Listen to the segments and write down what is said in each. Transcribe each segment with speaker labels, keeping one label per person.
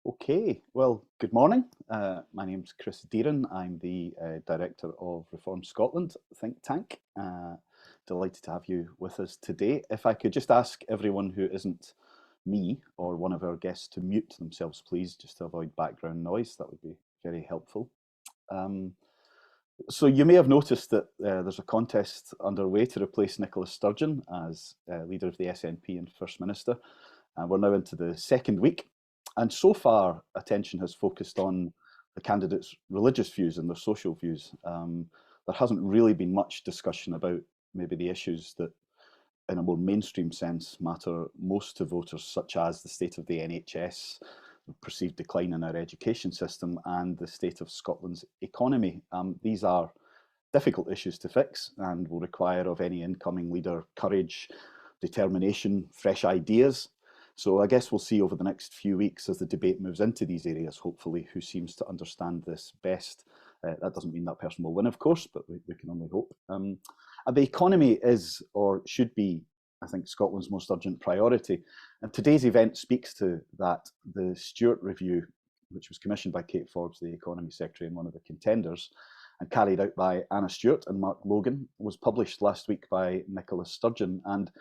Speaker 1: Okay, well, good morning. My name's Chris Deeran. I'm the Director of Reform Scotland think tank. Delighted to have you with us today. If I could just ask everyone who isn't me or one of our guests to mute themselves, please, just to avoid background noise, that would be very helpful. Um, so you may have noticed that there's a contest underway to replace Nicola Sturgeon as leader of the SNP and First Minister. And we're now into the second week. And so far, attention has focused on the candidates' religious views and their social views. There hasn't really been much discussion about maybe the issues that, in a more mainstream sense, matter most to voters, such as the state of the NHS, the perceived decline in our education system, and the state of Scotland's economy. These are difficult issues to fix and will require of any incoming leader courage, determination, fresh ideas. So I guess we'll see over the next few weeks as the debate moves into these areas, hopefully, who seems to understand this best. That doesn't mean that person will win, of course, but we can only hope. The economy is, or should be, I think, Scotland's most urgent priority. And today's event speaks to that. The Stewart Review, which was commissioned by Kate Forbes, the Economy Secretary and one of the contenders, and carried out by Anna Stewart and Mark Logan, was published last week by Nicola Sturgeon. And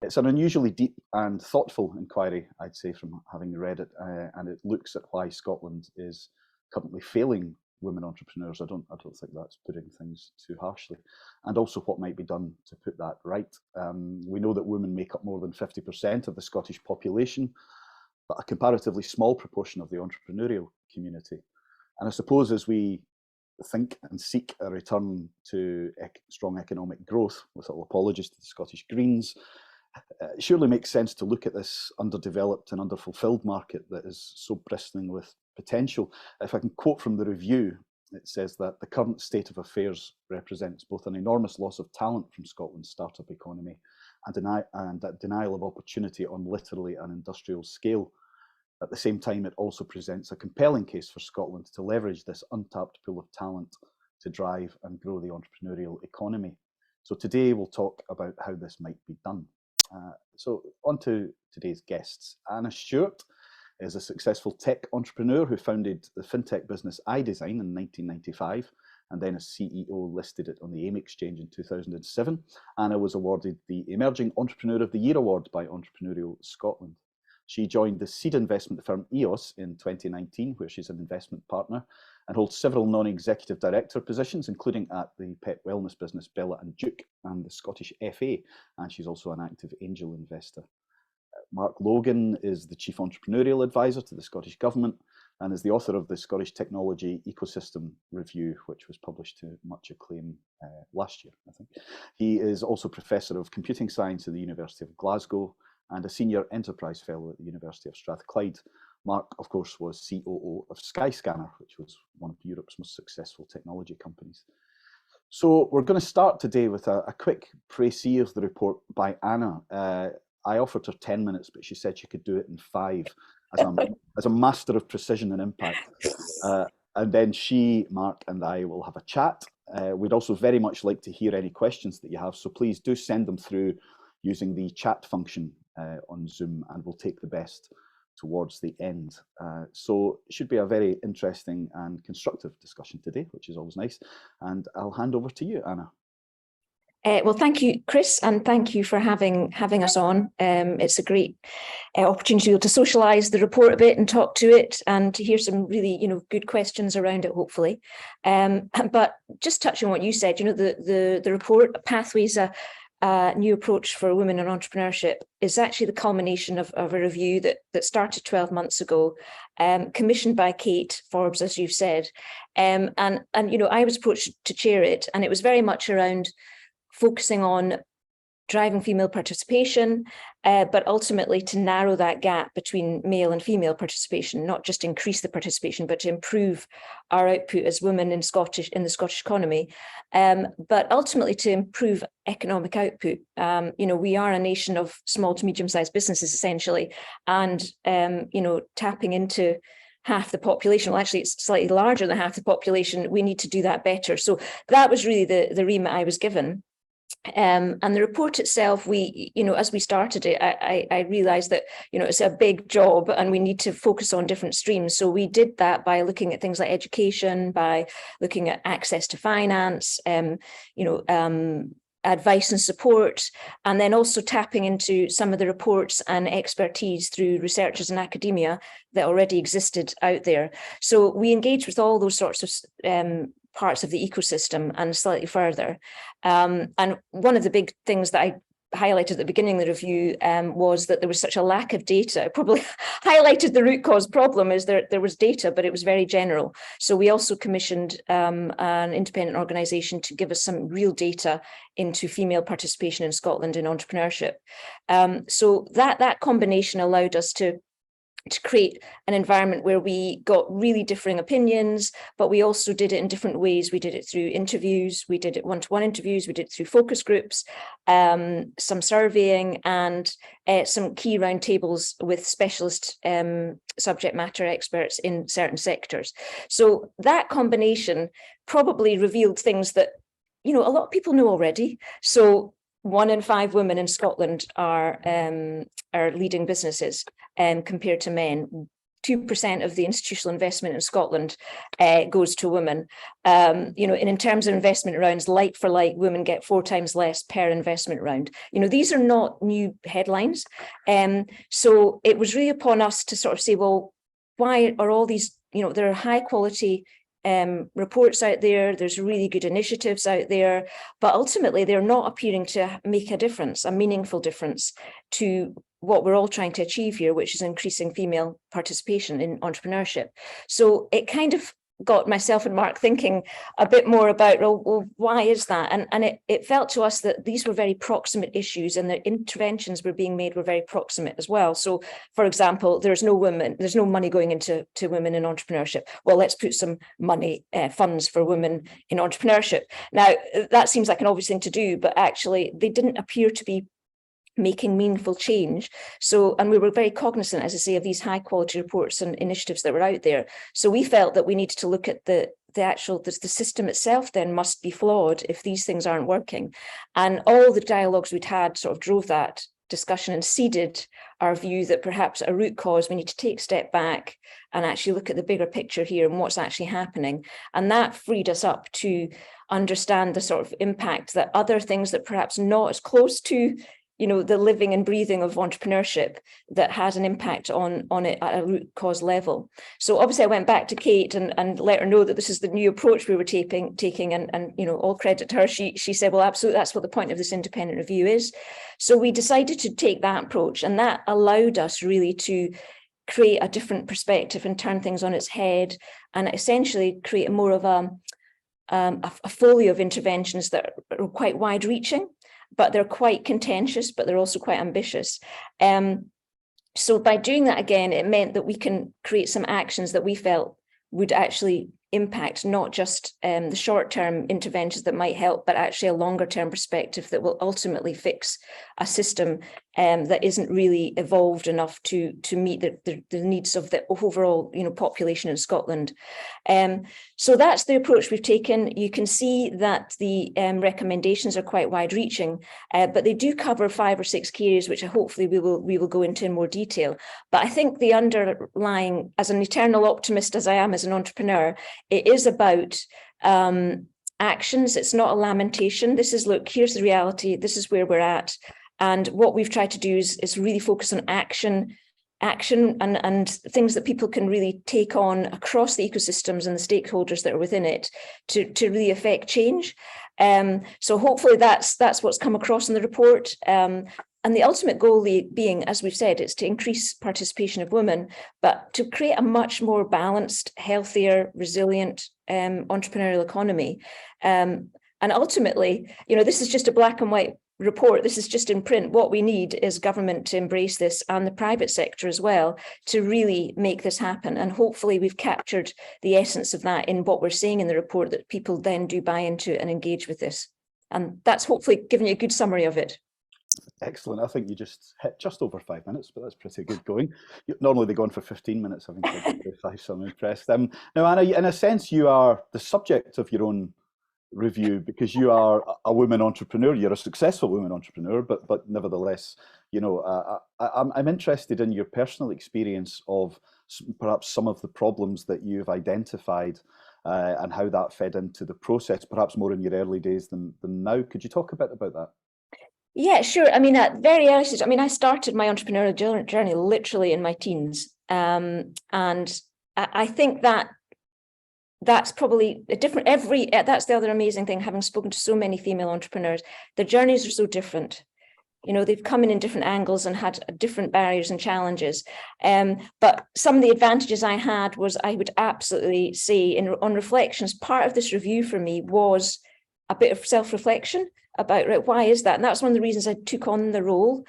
Speaker 1: it's an unusually deep and thoughtful inquiry, I'd say, from having read it, and it looks at why Scotland is currently failing women entrepreneurs. I don't think that's putting things too harshly, and also what might be done to put that right. We know that women make up more than 50% of the Scottish population, but a comparatively small proportion of the entrepreneurial community. And I suppose as we think and seek a return to strong economic growth, with all apologies to the Scottish Greens, it surely makes sense to look at this underdeveloped and underfulfilled market that is so bristling with potential. If I can quote from the review, it says that the current state of affairs represents both an enormous loss of talent from Scotland's startup economy and a denial of opportunity on literally an industrial scale. At the same time, it also presents a compelling case for Scotland to leverage this untapped pool of talent to drive and grow the entrepreneurial economy. So today we'll talk about how this might be done. So on to today's guests. Anna Stewart is a successful tech entrepreneur who founded the fintech business iDesign in 1995 and then as CEO listed it on the AIM exchange in 2007. Anna was awarded the Emerging Entrepreneur of the Year award by Entrepreneurial Scotland. She joined the seed investment firm EOS in 2019, where she's an investment partner, and holds several non-executive director positions, including at the pet wellness business Bella and Duke and the Scottish FA, and she's also an active angel investor. Mark Logan is the Chief Entrepreneurial Advisor to the Scottish Government and is the author of the Scottish Technology Ecosystem Review, which was published to much acclaim last year, I think. He is also Professor of Computing Science at the University of Glasgow and a Senior Enterprise Fellow at the University of Strathclyde. Mark, of course, was COO of Skyscanner, which was one of Europe's most successful technology companies. So we're going to start today with a quick précis of the report by Anna. I offered her 10 minutes, but she said she could do it in 5 as a master of precision and impact. And then she, Mark, and I will have a chat. We'd also very much like to hear any questions that you have, so please do send them through using the chat function on Zoom, and we'll take the best towards the end. So it should be a very interesting and constructive discussion today, which is always nice. And I'll hand over to you, Anna.
Speaker 2: Well, thank you, Chris, and thank you for having us on. It's a great opportunity to socialise the report a bit and talk to it, and to hear some really, good questions around it, hopefully. But just touching on what you said, the report Pathways, a new approach for women in entrepreneurship, is actually the culmination of a review that started 12 months ago, commissioned by Kate Forbes, as you've said, and I was approached to chair it, and it was very much around focusing on driving female participation, but ultimately to narrow that gap between male and female participation, not just increase the participation, but to improve our output as women in the Scottish economy, but ultimately to improve economic output. We are a nation of small to medium-sized businesses, essentially, and tapping into half the population, well, actually it's slightly larger than half the population, we need to do that better. So that was really the remit I was given. And the report itself, as we started it, I realized that, it's a big job and we need to focus on different streams. So we did that by looking at things like education, by looking at access to finance, advice and support, and then also tapping into some of the reports and expertise through researchers and academia that already existed out there. So we engaged with all those sorts of parts of the ecosystem and slightly further. And one of the big things that I highlighted at the beginning of the review was that there was such a lack of data. It probably highlighted the root cause problem is there was data, but it was very general. So we also commissioned an independent organisation to give us some real data into female participation in Scotland in entrepreneurship. So that combination allowed us to create an environment where we got really differing opinions, but we also did it in different ways. We did it through interviews, we did it one-to-one interviews, we did it through focus groups, some surveying, and some key roundtables with specialist subject matter experts in certain sectors. So that combination probably revealed things that, a lot of people know already. So 1 in 5 women in Scotland are leading businesses compared to men. 2% of the institutional investment in Scotland goes to women. And in terms of investment rounds, like for like, women get 4 times less per investment round. These are not new headlines. So it was really upon us to sort of say, well, why are all these, there are high quality reports out there, there's really good initiatives out there, but ultimately they're not appearing to make a difference, a meaningful difference to what we're all trying to achieve here, which is increasing female participation in entrepreneurship. So it kind of got myself and Mark thinking a bit more about, well, why is that? And it felt to us that these were very proximate issues and the interventions were being made were very proximate as well. So, for example, there's no money going into women in entrepreneurship. Well, let's put some money, funds for women in entrepreneurship. Now, that seems like an obvious thing to do, but actually they didn't appear to be making meaningful change. So, and we were very cognizant, as I say, of these high quality reports and initiatives that were out there. So we felt that we needed to look at the system itself then must be flawed if these things aren't working. And all the dialogues we'd had sort of drove that discussion and seeded our view that perhaps a root cause, we need to take a step back and actually look at the bigger picture here and what's actually happening. And that freed us up to understand the sort of impact that other things that perhaps not as close to the living and breathing of entrepreneurship that has an impact on it at a root cause level. So obviously I went back to Kate and let her know that this is the new approach we were taking and all credit to her. She said, well, absolutely, that's what the point of this independent review is. So we decided to take that approach, and that allowed us really to create a different perspective and turn things on its head and essentially create more of a folio of interventions that are quite wide reaching, but they're quite contentious, but they're also quite ambitious. So by doing that again, it meant that we can create some actions that we felt would actually impact not just the short-term interventions that might help, but actually a longer-term perspective that will ultimately fix a system that isn't really evolved enough to meet the needs of the overall population in Scotland. So that's the approach we've taken. You can see that the recommendations are quite wide-reaching, but they do cover 5 or 6 key areas, which hopefully we will go into in more detail. But I think the underlying, as an eternal optimist as I am as an entrepreneur, it is about actions. It's not a lamentation. This is, look, here's the reality. This is where we're at. And what we've tried to do is really focus on action and things that people can really take on across the ecosystems and the stakeholders that are within it to really affect change. So hopefully that's what's come across in the report. And the ultimate goal being, as we've said, is to increase participation of women, but to create a much more balanced, healthier, resilient entrepreneurial economy. And ultimately, this is just a black and white report. This is just in print. What we need is government to embrace this and the private sector as well to really make this happen. And hopefully we've captured the essence of that in what we're seeing in the report, that people then do buy into and engage with this. And that's hopefully giving you a good summary of it.
Speaker 1: Excellent. I think you just hit just over 5 minutes, but that's pretty good going. Normally they go on for 15 minutes. I think 5, so I'm impressed. Now, Anna, in a sense, you are the subject of your own review, because you are a woman entrepreneur. You're a successful woman entrepreneur, but nevertheless, you know, I'm interested in your personal experience of perhaps some of the problems that you've identified, and how that fed into the process, perhaps more in your early days than now. Could you talk a bit about that?
Speaker 2: Yeah, sure. I mean, at very early stage, I mean, I started my entrepreneurial journey literally in my teens. And I think that that's probably a different, that's the other amazing thing, having spoken to so many female entrepreneurs, their journeys are so different. You know, they've come in different angles and had different barriers and challenges. But some of the advantages I had was, I would absolutely say, on reflections, part of this review for me was a bit of self-reflection about, right, why is that? And that's one of the reasons I took on the role,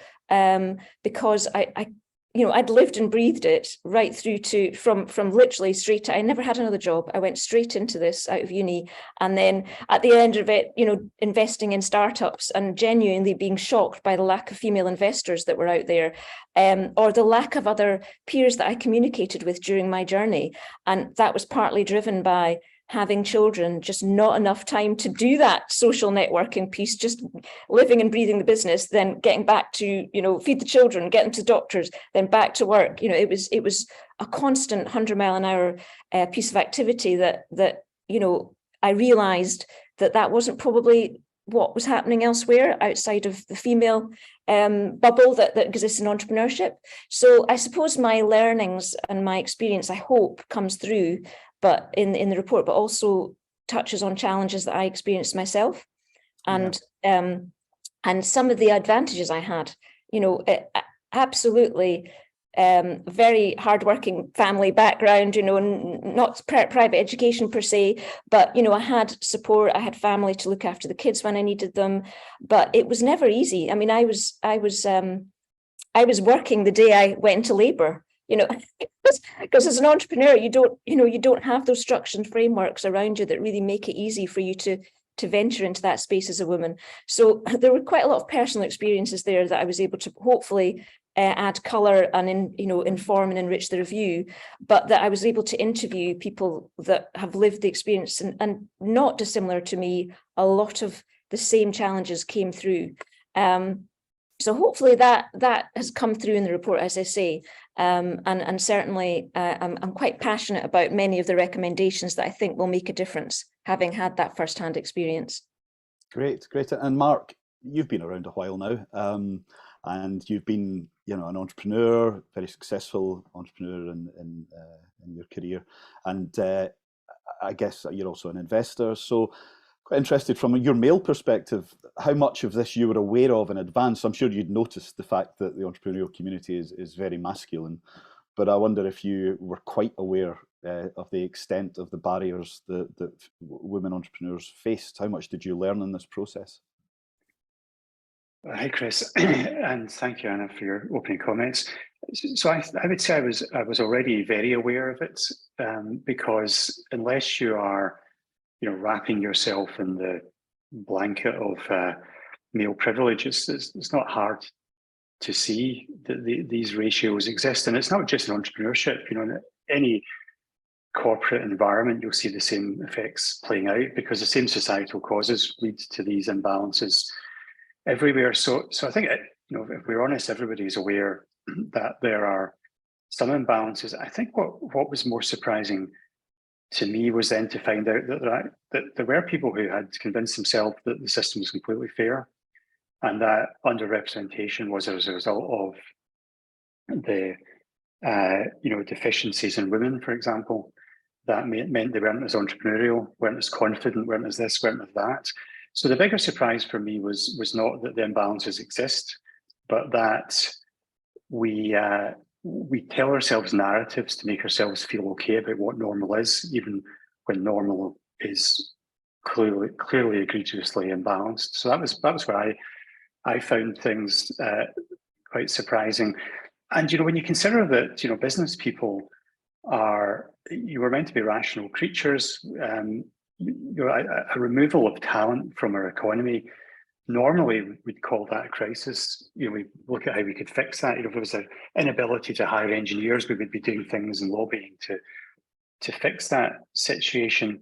Speaker 2: because I you know, I'd lived and breathed it right through to from literally straight to, I never had another job. I went straight into this out of uni. And then at the end of it, you know, investing in startups and genuinely being shocked by the lack of female investors that were out there, or the lack of other peers that I communicated with during my journey. And that was partly driven by having children, just not enough time to do that social networking piece, just living and breathing the business, then getting back to, you know, feed the children, get them to doctors, then back to work. You know, it was a constant 100-mile-an-hour piece of activity that you know, I realized that wasn't probably what was happening elsewhere outside of the female bubble that exists in entrepreneurship. So I suppose my learnings and my experience, I hope, comes through, but in the report, but also touches on challenges that I experienced myself, and some of the advantages I had. You know, absolutely very hardworking family background. You know, not private education per se, but you know, I had support. I had family to look after the kids when I needed them, but it was never easy. I mean, I was working the day I went into labor. You know, because as an entrepreneur, you don't have those structures and frameworks around you that really make it easy for you to venture into that space as a woman. So there were quite a lot of personal experiences there that I was able to hopefully add color and inform and enrich the review, but that I was able to interview people that have lived the experience, and not dissimilar to me, a lot of the same challenges came through. So hopefully that has come through in the report, as I say, and certainly I'm quite passionate about many of the recommendations that I think will make a difference, having had that first-hand experience.
Speaker 1: Great. And Mark, you've been around a while now, and you've been, you know, an entrepreneur, very successful entrepreneur in your career, and I guess you're also an investor. So quite interested from your male perspective, how much of this you were aware of in advance. I'm sure you'd noticed the fact that the entrepreneurial community is very masculine, but I wonder if you were quite aware of the extent of the barriers that women entrepreneurs faced. How much did you learn in this process?
Speaker 3: Hi, Chris, and thank you, Anna, for your opening comments. So I would say I was already very aware of it, because unless you are, you know, wrapping yourself in the blanket of male privilege, it's not hard to see that these ratios exist. And it's not just in entrepreneurship. You know, in any corporate environment, you'll see the same effects playing out, because the same societal causes lead to these imbalances everywhere. So I think, you know, if we're honest, everybody is aware that there are some imbalances. I think what was more surprising to me was then to find out that there were people who had convinced themselves that the system was completely fair, and that underrepresentation was as a result of the deficiencies in women, for example, that meant they weren't as entrepreneurial, weren't as confident, weren't as this, weren't as that. So the bigger surprise for me was not that the imbalances exist, but that we tell ourselves narratives to make ourselves feel okay about what normal is, even when normal is clearly egregiously imbalanced. So that was where I found things quite surprising. And you know, when you consider that, you know, business people you were meant to be rational creatures, a removal of talent from our economy, normally we'd call that a crisis. You know, we look at how we could fix that. You know, if there was an inability to hire engineers, we would be doing things and lobbying to fix that situation.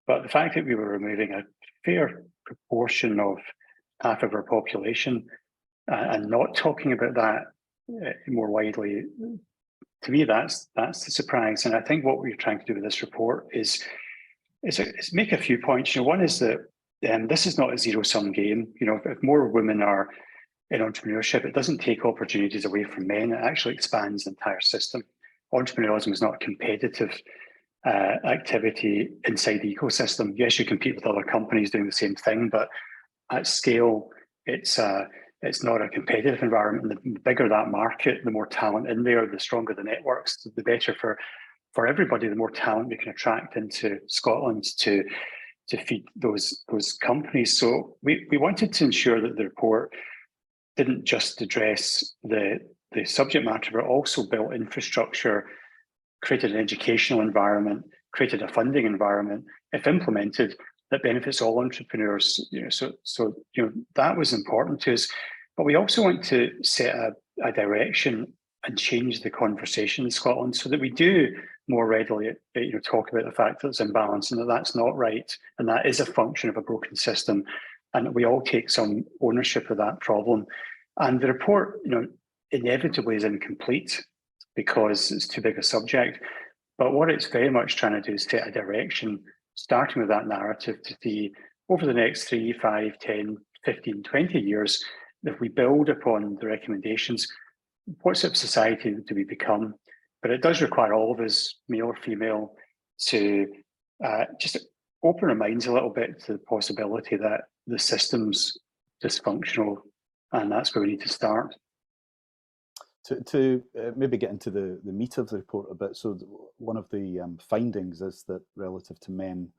Speaker 3: But the fact that we were removing a fair proportion of half of our population, and not talking about that more widely, to me, that's the surprise. And I think what we're trying to do with this report is make a few points. One is that this is not a zero-sum game. If more women are in entrepreneurship, it doesn't take opportunities away from men. It actually expands the entire system. Entrepreneurialism is not a competitive activity inside the ecosystem. Yes, you compete with other companies doing the same thing, but at scale, it's not a competitive environment. And the bigger that market, the more talent in there, the stronger the networks, the better for everybody. The more talent we can attract into Scotland to feed those companies. So we wanted to ensure that the report didn't just address the subject matter, but also built infrastructure, created an educational environment, created a funding environment, if implemented, that benefits all entrepreneurs. So that was important to us. But we also want to set a direction and change the conversation in Scotland so that we do more readily talk about the fact that it's imbalance and that that's not right, and that is a function of a broken system, and we all take some ownership of that problem. And the report, inevitably is incomplete because it's too big a subject. But what it's very much trying to do is set a direction, starting with that narrative, to see over the next 3, 5, 10, 15, 20 years, if we build upon the recommendations, what sort of society do we become? But it does require all of us, male or female, to just open our minds a little bit to the possibility that the system's dysfunctional, and that's where we need to start.
Speaker 1: To maybe get into the meat of the report a bit, so one of the findings is that relative to men,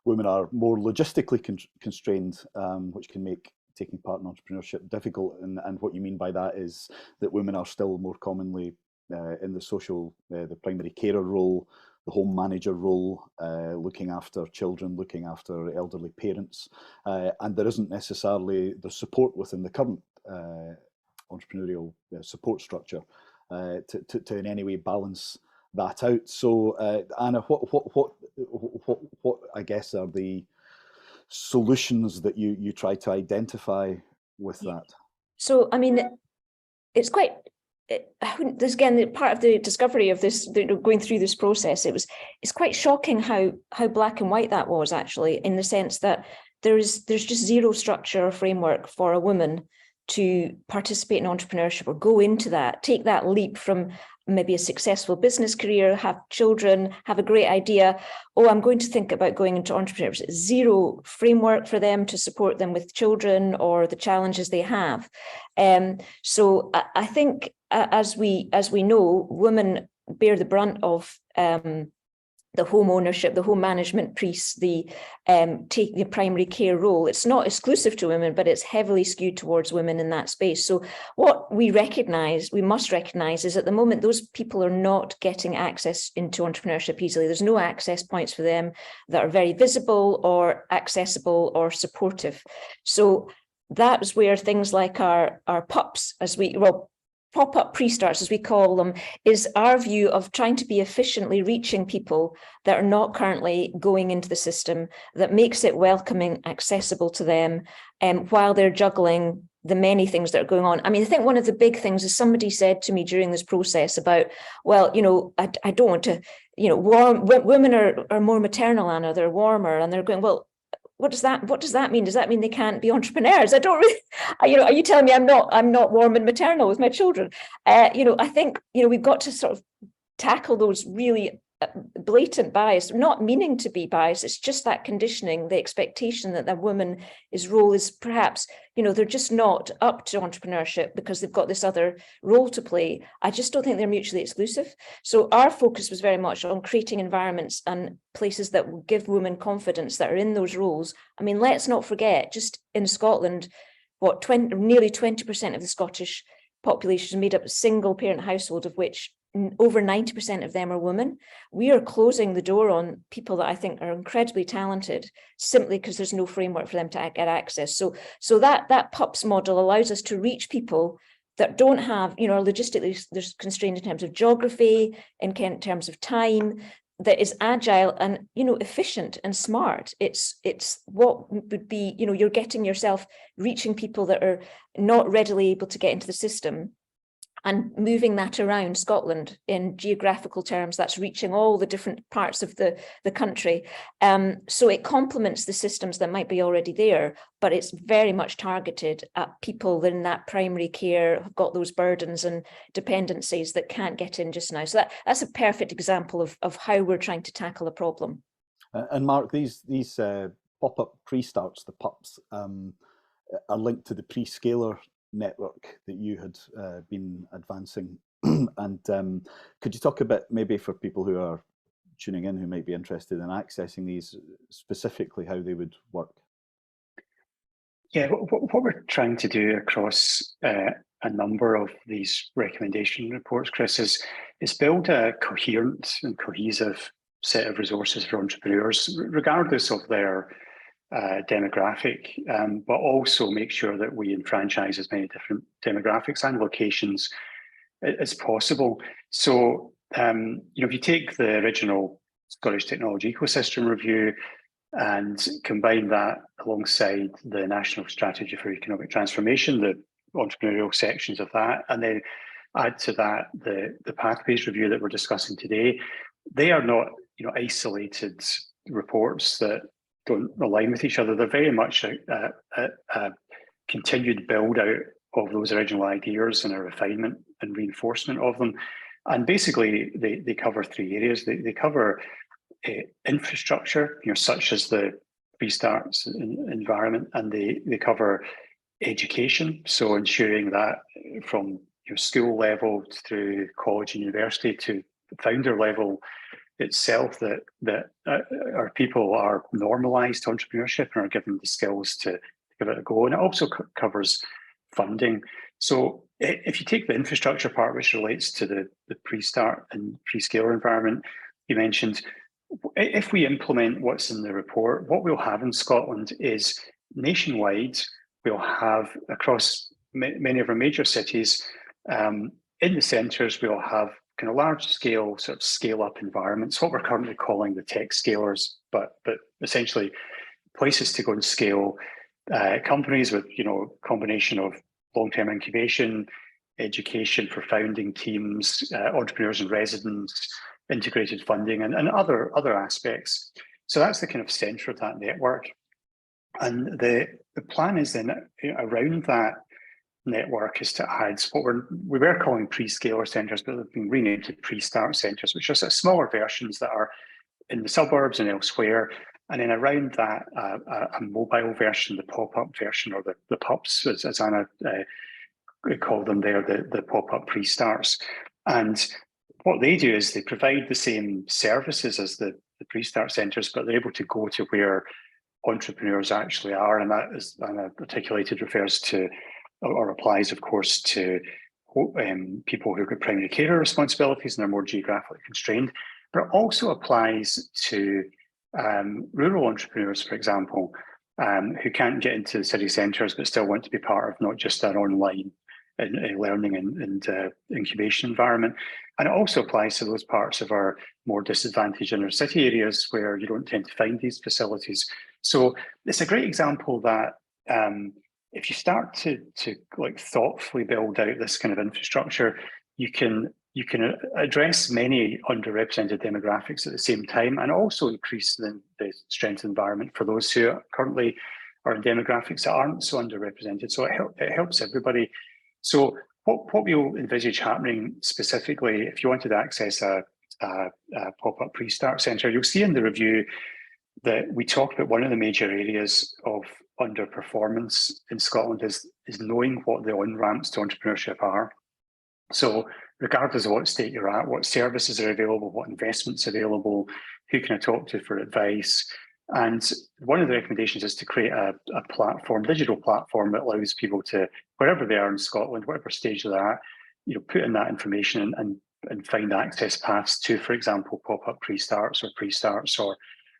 Speaker 1: women are more logistically constrained, which can make taking part in entrepreneurship difficult. And what you mean by that is that women are still more commonly in the primary carer role, the home manager role, looking after children, looking after elderly parents, and there isn't necessarily the support within the current entrepreneurial support structure to in any way balance that out. So Anna, what I guess are the solutions that you try to identify with that?
Speaker 2: So I mean, it's quite this again, part of the discovery of this, going through this process, it's quite shocking how black and white that was, actually, in the sense that there's just zero structure or framework for a woman to participate in entrepreneurship or go into that, take that leap from maybe a successful business career, have children, have a great idea. Oh, I'm going to think about going into entrepreneurship. Zero framework for them to support them with children or the challenges they have. So I think, as we know, women bear the brunt of the home ownership, the home management piece, the primary care role. It's not exclusive to women, but it's heavily skewed towards women in that space. So what we must recognize is at the moment, those people are not getting access into entrepreneurship easily. There's no access points for them that are very visible or accessible or supportive. So that's where things like our PUPs, pop-up pre-starts, as we call them, is our view of trying to be efficiently reaching people that are not currently going into the system, that makes it welcoming, accessible to them, while they're juggling the many things that are going on. I mean, I think one of the big things is somebody said to me during this process about, well, I don't want to, women are more maternal, Anna, they're warmer, and they're going, well, what does that mean? Does that mean they can't be entrepreneurs? I don't really, are you telling me I'm not warm and maternal with my children? I think, we've got to sort of tackle those really blatant bias, not meaning to be biased. It's just that conditioning, the expectation that a woman's role is perhaps, they're just not up to entrepreneurship because they've got this other role to play. I just don't think they're mutually exclusive. So our focus was very much on creating environments and places that will give women confidence that are in those roles. I mean, let's not forget, just in Scotland, nearly 20% of the Scottish population is made up of single parent household, of which over 90% of them are women. We are closing the door on people that I think are incredibly talented simply because there's no framework for them to get access. So that PUPs model allows us to reach people that don't have, are logistically constrained in terms of geography, in terms of time. that is agile and, efficient and smart. It's what would be, you're getting yourself reaching people that are not readily able to get into the system, and moving that around Scotland in geographical terms. That's reaching all the different parts of the country. So it complements the systems that might be already there, but it's very much targeted at people in that primary care, have got those burdens and dependencies that can't get in just now. So that's a perfect example of how we're trying to tackle a problem.
Speaker 1: And Mark, these pop-up pre-starts, the PUPs, are linked to the Prescaler network that you had been advancing. And could you talk a bit, maybe for people who are tuning in who might be interested in accessing these, specifically how they would work?
Speaker 3: Yeah, what we're trying to do across a number of these recommendation reports, Chris, is build a coherent and cohesive set of resources for entrepreneurs, regardless of their demographic, but also make sure that we enfranchise as many different demographics and locations as possible. So, if you take the original Scottish Technology Ecosystem Review and combine that alongside the National Strategy for Economic Transformation, the entrepreneurial sections of that, and then add to that the Pathways Review that we're discussing today, they are not isolated reports that don't align with each other. They're very much a continued build out of those original ideas and a refinement and reinforcement of them. And basically, they cover three areas. They cover infrastructure, such as the Pre-Starts environment, and they cover education. So ensuring that from school level through college and university to the founder level itself, that our people are normalised to entrepreneurship and are given the skills to give it a go. And it also covers funding. So if you take the infrastructure part, which relates to the Pre-Start and Prescaler environment you mentioned, if we implement what's in the report, what we'll have in Scotland is nationwide, we'll have across many of our major cities, in the centres, we'll have kind of large scale sort of scale up environments, what we're currently calling the tech scalers, but essentially places to go and scale companies with combination of long-term incubation, education for founding teams, entrepreneurs and residents, integrated funding, and other aspects. So that's the kind of centre of that network. And the plan is then around that network is to add what we were calling Prescaler centres, but they've been renamed to Pre-Start centres, which are smaller versions that are in the suburbs and elsewhere. And then around that, a mobile version, the pop-up version, or the PUPs, as Anna called them there, the pop-up Pre-Starts. And what they do is they provide the same services as the Pre-Start centres, but they're able to go to where entrepreneurs actually are. And that, as Anna articulated, refers to, or applies, of course, to people who've got primary care responsibilities and are more geographically constrained, but it also applies to rural entrepreneurs, for example, who can't get into the city centres but still want to be part of not just an online learning and incubation environment. And it also applies to those parts of our more disadvantaged inner city areas where you don't tend to find these facilities. So it's a great example that if you start to like thoughtfully build out this kind of infrastructure, you can address many underrepresented demographics at the same time, and also increase the strength of the environment for those who currently are in demographics that aren't so underrepresented. So it helps everybody. So what we'll envisage happening specifically, if you wanted to access a pop-up Pre-Start centre, you'll see in the review that we talk about one of the major areas of underperformance in Scotland is knowing what the on-ramps to entrepreneurship are. So regardless of what state you're at, what services are available, what investments are available, who can I talk to for advice? And one of the recommendations is to create a platform, digital platform, that allows people to, wherever they are in Scotland, whatever stage they're at, put in that information and find access paths to, for example, pop-up Pre-Starts or Pre-Starts or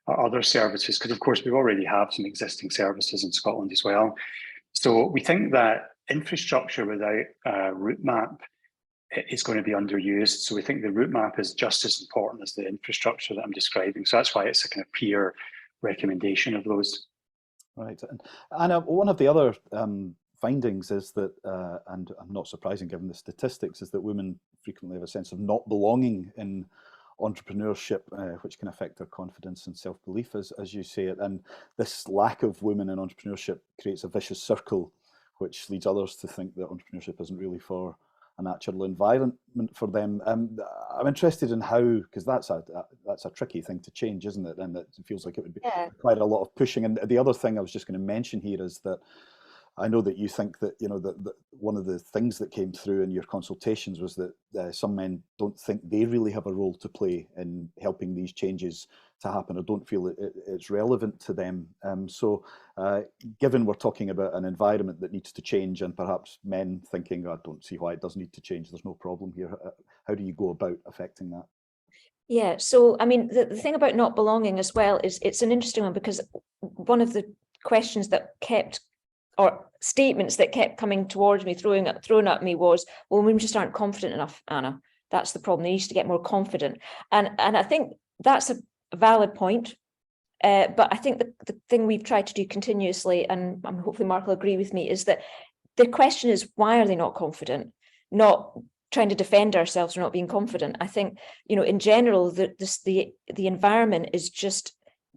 Speaker 3: other services, because of course we already have some existing services in Scotland as well. So we think that infrastructure without a route map is going to be underused. So we think the route map is just as important as the infrastructure that I'm describing. So that's why it's a kind of peer recommendation of those.
Speaker 1: Right. And one of the other findings is that, and I'm not surprising given the statistics, is that women frequently have a sense of not belonging in entrepreneurship, which can affect their confidence and self-belief, as you say it. And this lack of women in entrepreneurship creates a vicious circle, which leads others to think that entrepreneurship isn't really for a natural environment for them. I'm interested in how, because that's a tricky thing to change, isn't it? And it feels like it would be quite a lot of pushing. And the other thing I was just going to mention here is that I know that you think that, you know, that one of the things that came through in your consultations was that some men don't think they really have a role to play in helping these changes to happen, or don't feel it's relevant to them. So given we're talking about an environment that needs to change, and perhaps men thinking, I don't see why it does need to change, there's no problem here, how do you go about affecting that?
Speaker 2: Yeah, so I mean, the thing about not belonging as well is it's an interesting one, because one of the questions that kept, or statements that kept coming towards me, thrown at me, was, well, women just aren't confident enough, Anna. That's the problem. They need to get more confident. And I think that's a valid point. But I think the thing we've tried to do continuously, and hopefully Mark will agree with me, is that the question is, why are they not confident? Not trying to defend ourselves for not being confident. I think, you know, in general, the environment is just,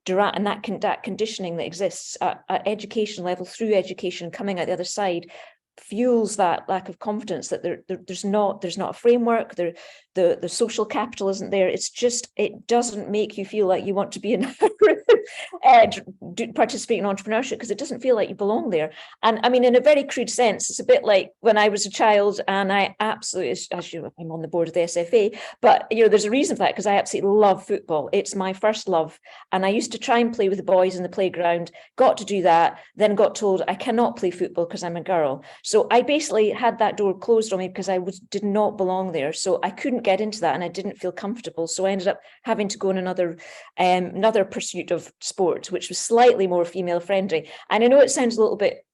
Speaker 2: and that conditioning that exists at education level, through education, coming out the other side, fuels that lack of confidence, that there's not a framework, the social capital isn't there. It's just, it doesn't make you feel like you want to be in participate in entrepreneurship, because it doesn't feel like you belong there. And I mean, in a very crude sense, it's a bit like when I was a child, and I absolutely, as you know, I'm on the board of the SFA, but you know, there's a reason for that, because I absolutely love football. It's my first love, and I used to try and play with the boys in the playground, got to do that, then got told I cannot play football because I'm a girl. So I basically had that door closed on me because I did not belong there. So I couldn't get into that, and I didn't feel comfortable. So I ended up having to go on another pursuit of sport, which was slightly more female friendly. And I know it sounds a little bit,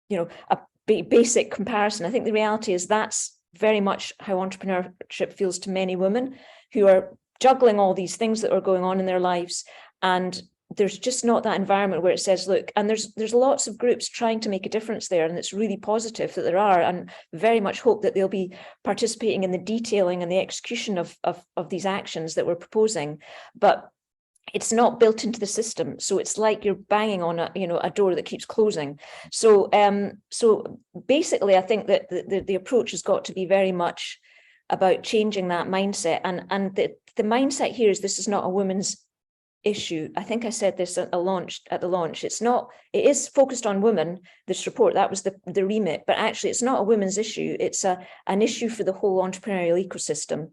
Speaker 2: you know, a basic comparison. I think the reality is that's very much how entrepreneurship feels to many women who are juggling all these things that are going on in their lives. And there's just not that environment where it says, look, and there's lots of groups trying to make a difference there, and it's really positive that there are, and very much hope that they'll be participating in the detailing and the execution of these actions that we're proposing. But it's not built into the system, so it's like you're banging on a door that keeps closing. So so basically, I think that the approach has got to be very much about changing that mindset, and the mindset here is, this is not a women's issue. I think I said this at the launch. It's not. It is focused on women. This report, that was the remit, but actually, it's not a women's issue. It's an issue for the whole entrepreneurial ecosystem,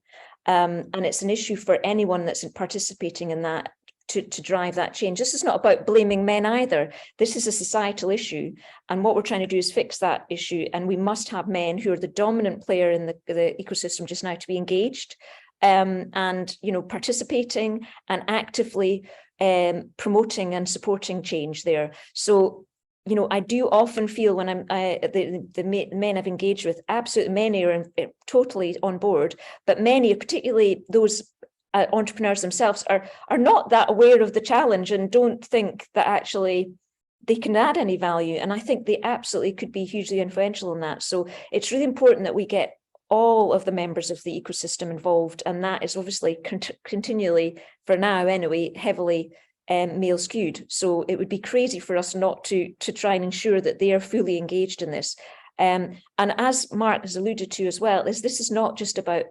Speaker 2: and it's an issue for anyone that's participating in that to drive that change. This is not about blaming men either. This is a societal issue, and what we're trying to do is fix that issue. And we must have men, who are the dominant player in the ecosystem just now, to be engaged. And participating and actively promoting and supporting change there. So I do often feel when the men I've engaged with, absolutely many are totally on board, but many, particularly those entrepreneurs themselves, are not that aware of the challenge and don't think that actually they can add any value. And I think they absolutely could be hugely influential in that. So it's really important that we get all of the members of the ecosystem involved, and that is obviously continually, for now anyway, heavily male skewed. So it would be crazy for us not to try and ensure that they are fully engaged in this. And as Mark has alluded to as well, this is not just about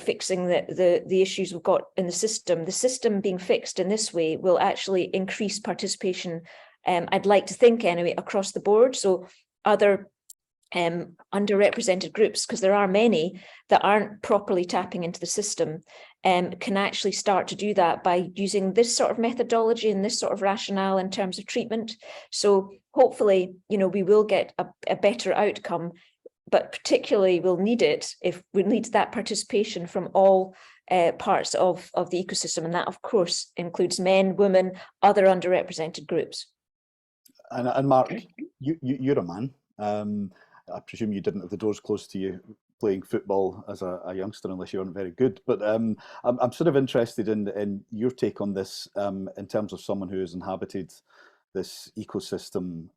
Speaker 2: fixing the issues we've got in the system. The system being fixed in this way will actually increase participation, I'd like to think anyway, across the board. So other underrepresented groups, because there are many that aren't properly tapping into the system, can actually start to do that by using this sort of methodology and this sort of rationale in terms of treatment. So hopefully, we will get a better outcome, but particularly we'll need it if we need that participation from all parts of the ecosystem. And that, of course, includes men, women, other underrepresented groups. And
Speaker 1: Mark, you're a man. I presume you didn't have the doors closed to you playing football as a youngster unless you weren't very good. But I'm sort of interested in your take on this in terms of someone who has inhabited this ecosystem,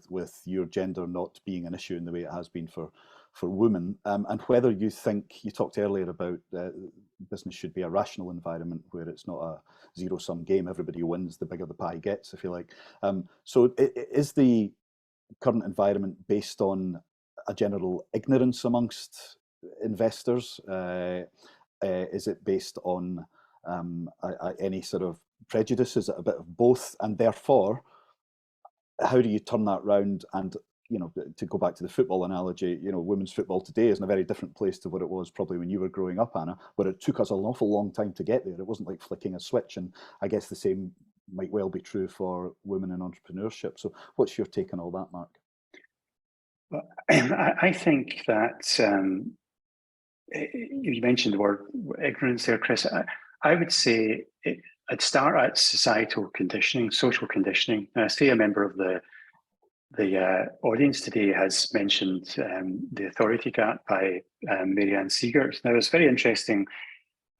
Speaker 1: with your gender not being an issue in the way it has been for women, and whether you think, you talked earlier about business should be a rational environment where it's not a zero-sum game. Everybody wins, the bigger the pie gets, if you like. So is the current environment based on a general ignorance amongst investors? Is it based on any sort of prejudice? Is it a bit of both? And therefore, how do you turn that round? And to go back to the football analogy, women's football today is in a very different place to what it was probably when you were growing up, Anna, where it took us an awful long time to get there. It wasn't like flicking a switch. And I guess the same might well be true for women in entrepreneurship. So what's your take on all that, Mark?
Speaker 3: Well, I think that you mentioned the word ignorance there, Chris. I would say I'd start at societal conditioning, social conditioning. And I say a member of the audience today has mentioned The Authority Gap by Marianne Siegert. Now, there's very interesting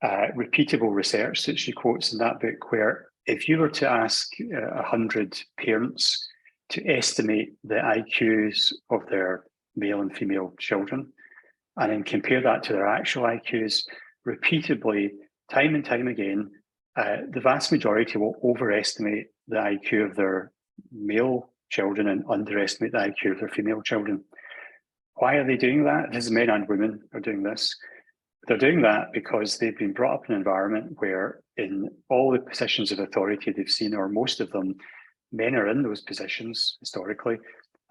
Speaker 3: repeatable research that she quotes in that book, where if you were to ask 100 parents to estimate the IQs of their male and female children, and then compare that to their actual IQs, repeatedly, time and time again, the vast majority will overestimate the IQ of their male children and underestimate the IQ of their female children. Why are they doing that? This is men and women are doing this. They're doing that because they've been brought up in an environment where in all the positions of authority they've seen, or most of them, men are in those positions historically,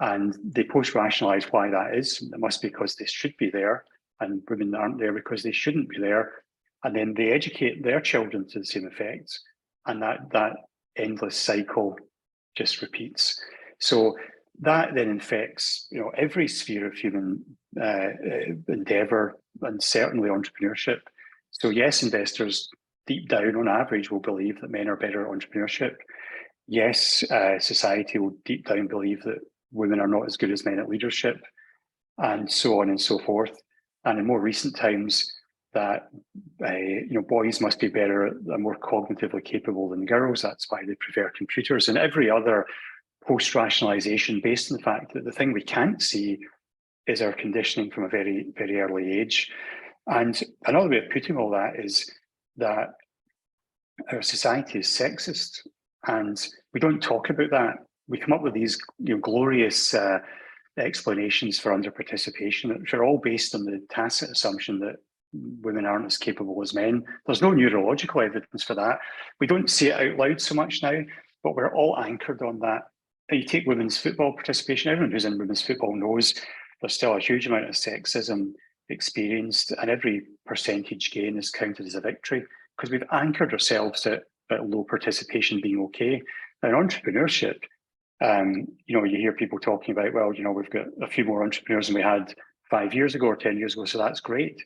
Speaker 3: and they post-rationalize why that is. It must be because they should be there, and women aren't there because they shouldn't be there. And then they educate their children to the same effect, and that endless cycle just repeats. So that then infects, every sphere of human endeavor, and certainly entrepreneurship. So yes, investors deep down on average will believe that men are better at entrepreneurship. Yes, society will deep down believe that women are not as good as men at leadership, and so on and so forth. And in more recent times, that boys must be better and more cognitively capable than girls. That's why they prefer computers, and every other post-rationalization based on the fact that the thing we can't see is our conditioning from a very, very early age. And another way of putting all that is that our society is sexist, and we don't talk about that. We come up with these glorious explanations for underparticipation, which are all based on the tacit assumption that women aren't as capable as men. There's no neurological evidence for that. We don't say it out loud so much now, but we're all anchored on that. You take women's football participation, everyone who's in women's football knows there's still a huge amount of sexism experienced, and every percentage gain is counted as a victory because we've anchored ourselves at low participation being okay. Now, in entrepreneurship, you hear people talking about, well, we've got a few more entrepreneurs than we had 5 years ago or 10 years ago, so that's great.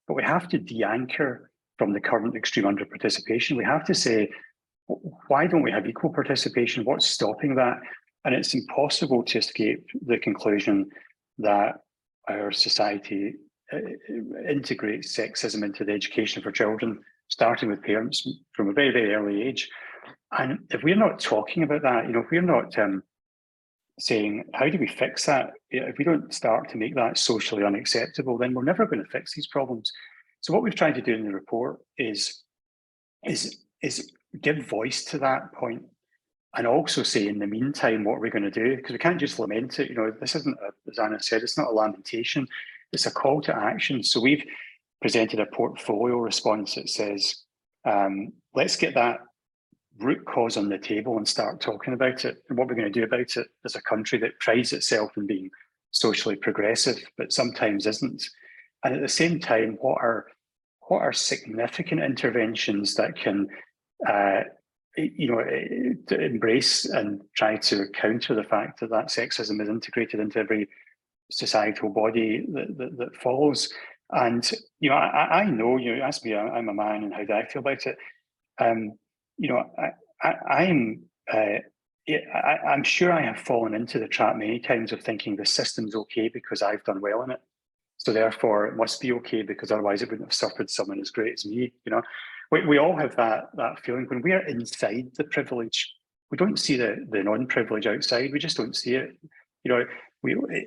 Speaker 3: But we have to de-anchor from the current extreme under-participation. We have to say, why don't we have equal participation? What's stopping that? And it's impossible to escape the conclusion that our society integrates sexism into the education for children, starting with parents from a very, very early age. And if we're not talking about that, if we're not saying, how do we fix that? If we don't start to make that socially unacceptable, then we're never going to fix these problems. So what we've tried to do in the report is give voice to that point, and also say, in the meantime, what are we going to do? Because we can't just lament it. This isn't, as Anna said, it's not a lamentation. It's a call to action. So we've presented a portfolio response that says, let's get that root cause on the table and start talking about it, and what we're going to do about it as a country that prides itself in being socially progressive, but sometimes isn't. And at the same time, what are significant interventions that can to embrace and try to counter the fact that sexism is integrated into every societal body that follows. And I know, you asked me, I'm a man, and how do I feel about it? I'm sure I have fallen into the trap many times of thinking the system's okay because I've done well in it. so therefore it must be okay because otherwise it wouldn't have suffered someone as great as me. You know, we all have that feeling when we are inside the privilege. We don't see the non-privilege outside. We just don't see it. You know,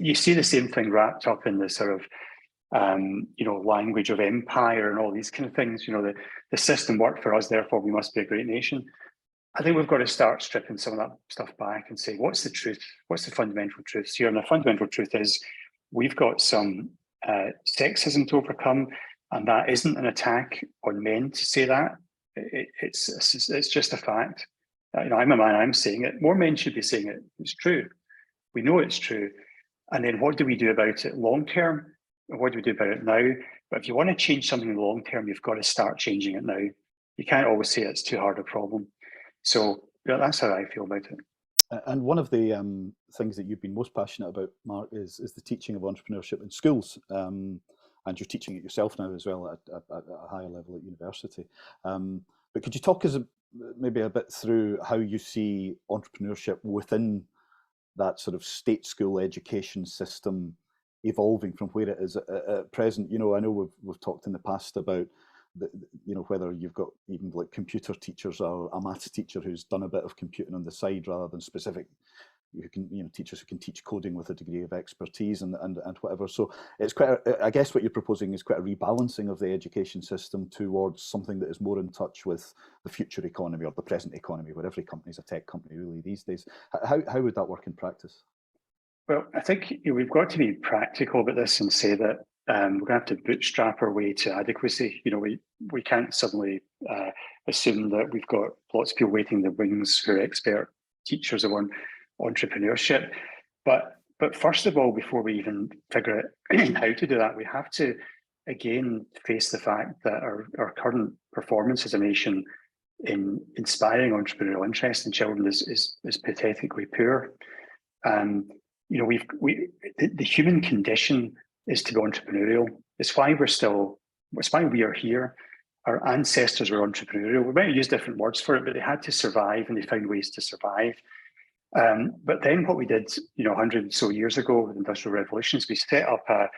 Speaker 3: you see the same thing wrapped up in the sort of you know, language of empire and all these kind of things. You know, the system worked for us, therefore we must be a great nation. I think we've got to start stripping some of that stuff back and say, what's the truth? What's the fundamental truth here? And the fundamental truth is we've got some sexism to overcome, and that isn't an attack on men to say that. It's just a fact. You know, I'm a man, I'm saying it. More men should be saying it. It's true. We know it's true. And then what do we do about it long term? What do we do about it now? But if you want to change something in the long term, you've got to start changing it now. You can't always say it's too hard a problem. So yeah, that's how I feel about it.
Speaker 1: And one of the things that you've been most passionate about, Mark, is the teaching of entrepreneurship in schools. And you're teaching it yourself now as well at a higher level at university. But could you talk us maybe a bit through how you see entrepreneurship within that sort of state school education system evolving from where it is at present? You know, I know we've talked in the past about you know, whether you've got even like computer teachers or a maths teacher who's done a bit of computing on the side rather than specific, you know, teachers who can teach coding with a degree of expertise and whatever. So it's quite, I guess what you're proposing is quite a rebalancing of the education system towards something that is more in touch with the future economy or the present economy, where every company is a tech company really these days. How would that work in practice?
Speaker 3: Well, I think we've got to be practical about this and say that we're going to have to bootstrap our way to adequacy. You know, we can't suddenly assume that we've got lots of people waiting in the wings who are expert teachers of entrepreneurship. But first of all, before we even figure out how to do that, we have to again face the fact that our current performance as a nation in inspiring entrepreneurial interest in children is pathetically poor. You know, the human condition is to be entrepreneurial. It's why we are here. Our ancestors were entrepreneurial. We might use different words for it, but they had to survive and they found ways to survive. But then what we did, you know, 100 or so years ago with the Industrial Revolution is we set up a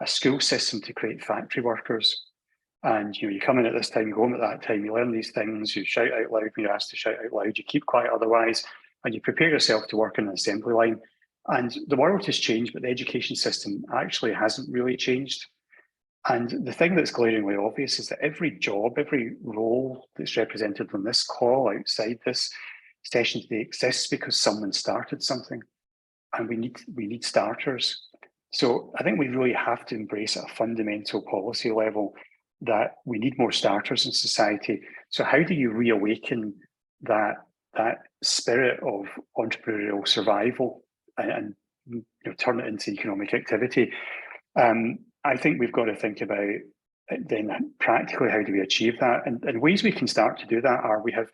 Speaker 3: school system to create factory workers. And, you know, you come in at this time, you go home at that time, you learn these things, you shout out loud when you're asked to shout out loud, you keep quiet otherwise, and you prepare yourself to work in an assembly line. And the world has changed, but the education system actually hasn't really changed. And the thing that's glaringly obvious is that every job, every role that's represented on this call outside this session today exists because someone started something, and we need starters. So I think we really have to embrace at a fundamental policy level that we need more starters in society. So how do you reawaken that spirit of entrepreneurial survival and you know, turn it into economic activity? I think we've got to think about then practically how do we achieve that, and ways we can start to do that are we have,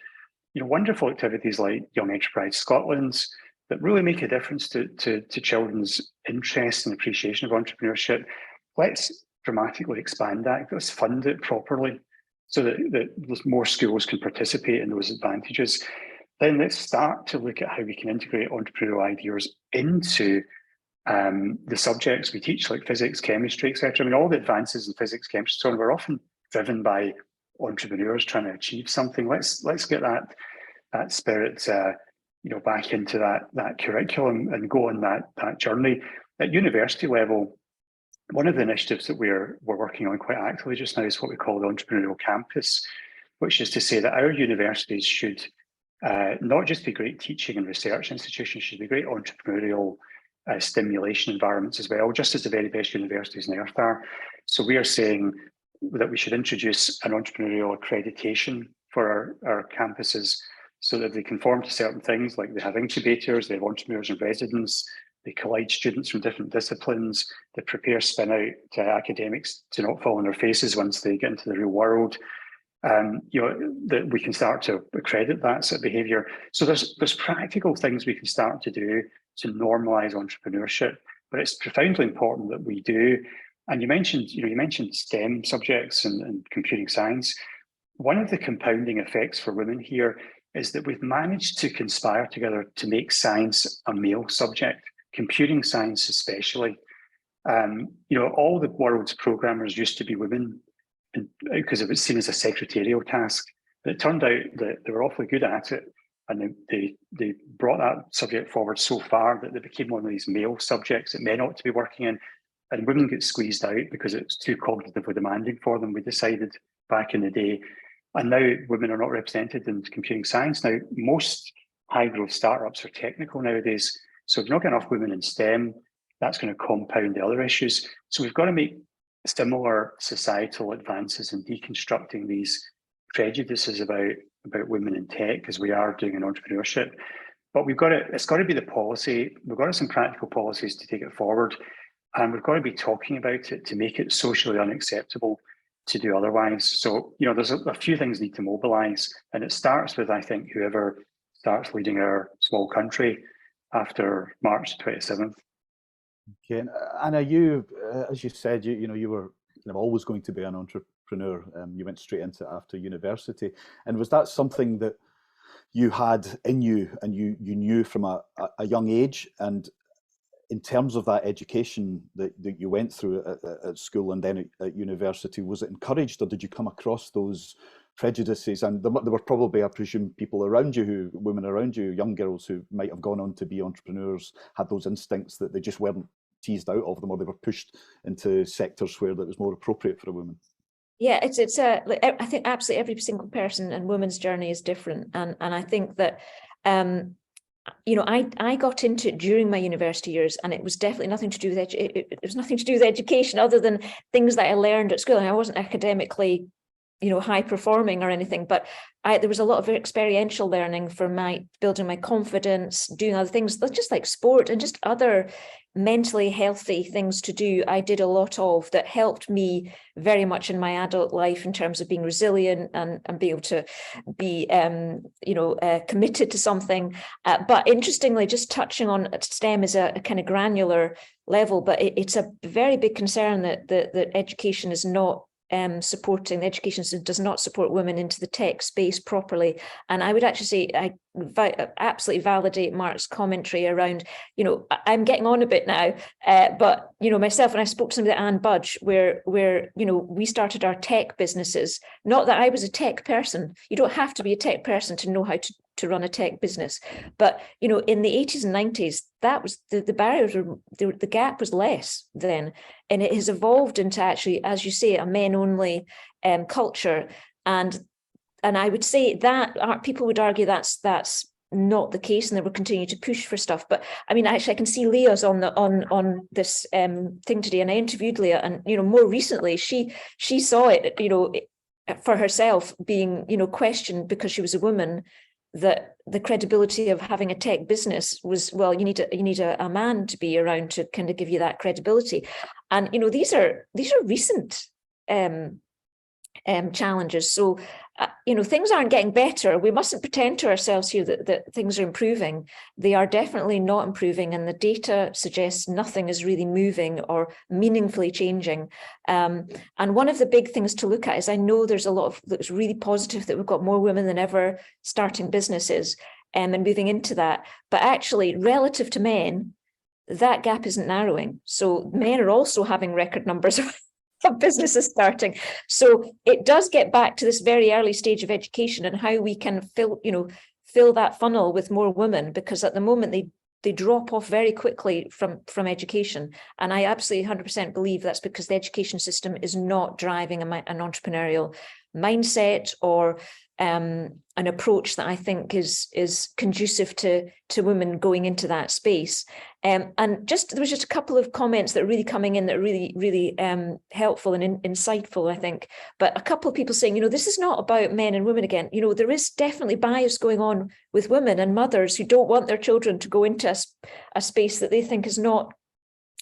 Speaker 3: you know, wonderful activities like Young Enterprise Scotland that really make a difference to children's interest and appreciation of entrepreneurship. Let's dramatically expand that. Let's fund it properly so that more schools can participate in those advantages. Then let's start to look at how we can integrate entrepreneurial ideas into the subjects we teach, like physics, chemistry, etc. I mean, all the advances in physics, chemistry, so on, we're often driven by entrepreneurs trying to achieve something. Let's get that spirit, you know, back into that curriculum and go on that journey. At university level, one of the initiatives that we're working on quite actively just now is what we call the entrepreneurial campus, which is to say that our universities should not just be great teaching and research institutions, should be great entrepreneurial stimulation environments as well, just as the very best universities on earth are. So we are saying that we should introduce an entrepreneurial accreditation for our campuses so that they conform to certain things, like they have incubators, they have entrepreneurs in residence, they collide students from different disciplines, they prepare spin out to academics to not fall on their faces once they get into the real world. You know, that we can start to accredit that sort of behaviour. So there's practical things we can start to do to normalise entrepreneurship, but it's profoundly important that we do. And you mentioned STEM subjects and computing science. One of the compounding effects for women here is that we've managed to conspire together to make science a male subject, computing science especially. All the world's programmers used to be women because it was seen as a secretarial task. But it turned out that they were awfully good at it, and they brought that subject forward so far that they became one of these male subjects that men ought to be working in, and women get squeezed out because it's too cognitively demanding for them. We decided back in the day, and now women are not represented in computing science. Now, most high growth startups are technical nowadays, so if you've not got enough women in STEM, that's going to compound the other issues. So we've got to make similar societal advances in deconstructing these prejudices about women in tech as we are doing in entrepreneurship. But it's got to be the policy. We've got some practical policies to take it forward, and we've got to be talking about it to make it socially unacceptable to do otherwise. So, there's a few things need to mobilize, and it starts with, I think, whoever starts leading our small country after March 27th.
Speaker 1: Okay, and Anna, you, as you said, you were always going to be an entrepreneur. You went straight into it after university, and was that something that you had in you and you knew from a young age? And in terms of that education that you went through at school and then at university, was it encouraged, or did you come across those prejudices? And there were probably, I presume, people around you, women around you, young girls who might have gone on to be entrepreneurs, had those instincts that they just weren't teased out of them, or they were pushed into sectors where that was more appropriate for a woman.
Speaker 2: Yeah, I think absolutely every single person and woman's journey is different, and I think that I got into it during my university years, and it was definitely nothing to do with it was nothing to do with education other than things that I learned at school. And I wasn't academically high performing or anything, but there was a lot of experiential learning for building my confidence, doing other things, just like sport and just other mentally healthy things to do. I did a lot of that helped me very much in my adult life in terms of being resilient and being able to be committed to something. But interestingly, just touching on STEM is a kind of granular level, but it's a very big concern that education is not supporting, the education system does not support women into the tech space properly. And I would actually say I absolutely validate Mark's commentary around, I'm getting on a bit now, but, myself, and I spoke to somebody at Ann Budge, where we started our tech businesses. Not that I was a tech person. You don't have to be a tech person to know how to run a tech business. But, in the 80s and 90s, that was the barriers, the gap was less then. And it has evolved into actually, as you say, a men-only culture. And I would say that people would argue that's not the case, and they will continue to push for stuff. But I mean, actually, I can see Leah's on this thing today, and I interviewed Leah, and more recently, she saw it, for herself being questioned because she was a woman, that the credibility of having a tech business was, well, you need a man to be around to kind of give you that credibility. And these are recent challenges. So things aren't getting better. We mustn't pretend to ourselves here that things are improving. They are definitely not improving, and the data suggests nothing is really moving or meaningfully changing. And one of the big things to look at is, I know there's a lot that's really positive that we've got more women than ever starting businesses and moving into that. But actually, relative to men, that gap isn't narrowing. So men are also having record numbers of businesses starting. So it does get back to this very early stage of education and how we can fill that funnel with more women, because at the moment they drop off very quickly from education. And I absolutely 100% believe that's because the education system is not driving an entrepreneurial mindset or an approach that I think is conducive to women going into that space. And there was just a couple of comments that are really coming in that are really, really helpful and insightful, I think. But a couple of people saying, this is not about men and women again. There is definitely bias going on with women and mothers who don't want their children to go into a space that they think is not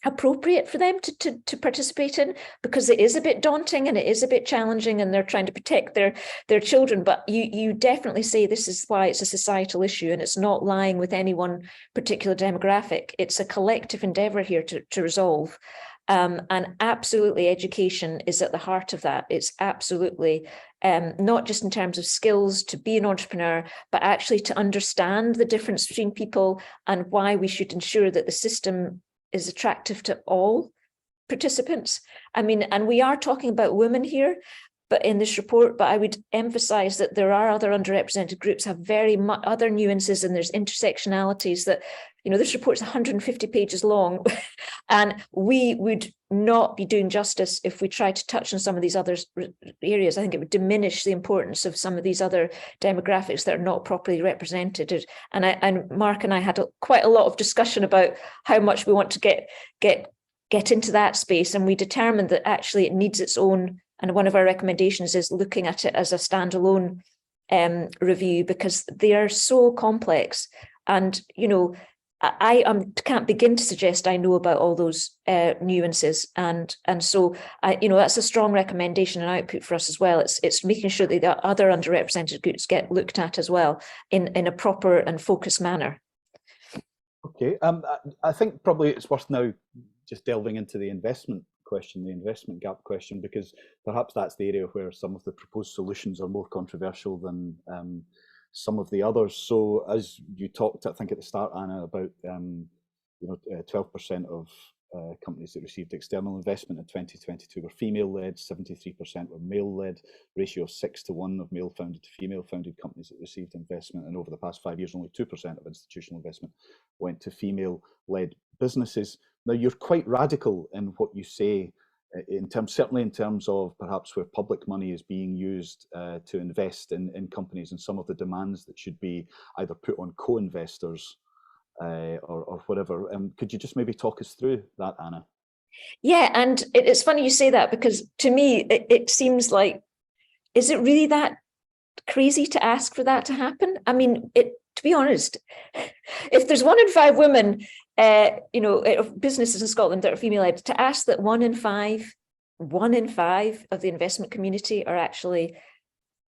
Speaker 2: appropriate for them to participate in, because it is a bit daunting and it is a bit challenging, and they're trying to protect their children. But you definitely say this is why it's a societal issue, and it's not lying with any one particular demographic. It's a collective endeavor here to resolve. And absolutely, education is at the heart of that. It's absolutely not just in terms of skills to be an entrepreneur, but actually to understand the difference between people and why we should ensure that the system is attractive to all participants. I mean, and we are talking about women here, but in this report, but I would emphasize that there are other underrepresented groups have very much other nuances, and there's intersectionalities that, you know, this report's 150 pages long and we would not be doing justice if we tried to touch on some of these other areas. I think it would diminish the importance of some of these other demographics that are not properly represented. And Mark and I had quite a lot of discussion about how much we want to get into that space, and we determined that actually it needs its own. And one of our recommendations is looking at it as a standalone review, because they are so complex. And, you know, I can't begin to suggest I know about all those nuances. And so, you know, that's a strong recommendation and output for us as well. It's making sure that the other underrepresented groups get looked at as well in a proper and focused manner.
Speaker 1: Okay, I think probably it's worth now just delving into the investment question, the investment gap question, because perhaps that's the area where some of the proposed solutions are more controversial than some of the others. So as you talked, I think at the start, Anna, about 12% of companies that received external investment in 2022 were female-led, 73% were male-led, ratio of 6:1 of male-founded to female-founded companies that received investment, and over the past 5 years, only 2% of institutional investment went to female-led businesses. Now, you're quite radical in what you say, certainly in terms of perhaps where public money is being used to invest in companies, and some of the demands that should be either put on co-investors or whatever. Could you just maybe talk us through that, Anna?
Speaker 2: Yeah, and it's funny you say that, because to me, it seems like, is it really that crazy to ask for that to happen? I mean, to be honest, if there's 1 in 5 women, businesses in Scotland that are female-led, to ask that 1 in 5 of the investment community are actually,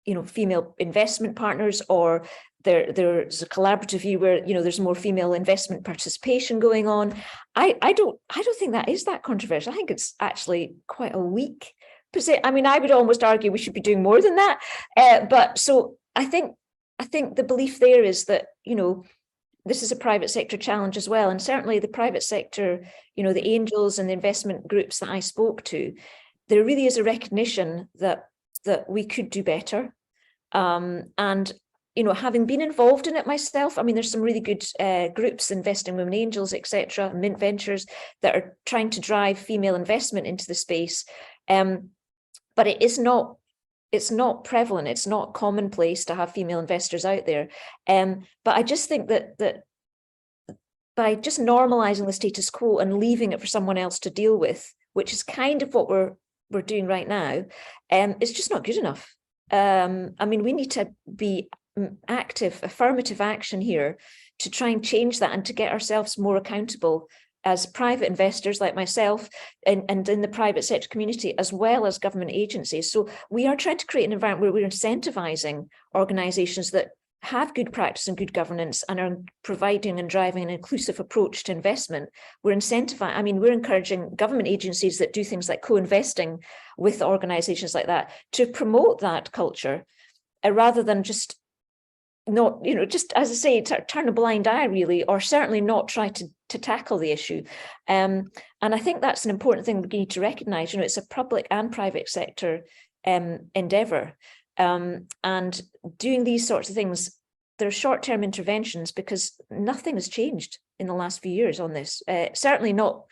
Speaker 2: you know, female investment partners, or there's a collaborative view where, you know, there's more female investment participation going on. I don't think that is that controversial. I think it's actually quite a weak position. I mean, I would almost argue we should be doing more than that. But so I think the belief there is that, you know, this is a private sector challenge as well. And certainly the private sector, you know, the angels and the investment groups that I spoke to, there really is a recognition that we could do better. And, you know, having been involved in it myself, I mean, there's some really good groups, Investing Women Angels, etc., Mint Ventures, that are trying to drive female investment into the space. But it's not prevalent. It's not commonplace to have female investors out there. But I just think that by just normalizing the status quo and leaving it for someone else to deal with, which is kind of what we're doing right now, it's just not good enough. I mean, we need to be active, affirmative action here to try and change that, and to get ourselves more accountable as private investors like myself, and in the private sector community, as well as government agencies. So we are trying to create an environment where we're incentivizing organizations that have good practice and good governance and are providing and driving an inclusive approach to investment. We're encouraging government agencies that do things like co-investing with organizations like that to promote that culture, rather than just not, you know, just, as I say, turn a blind eye, really, or certainly not try to tackle the issue. And I think that's an important thing we need to recognize. You know, it's a public and private sector endeavor. And doing these sorts of things, there are short-term interventions, because nothing has changed in the last few years on this. Certainly not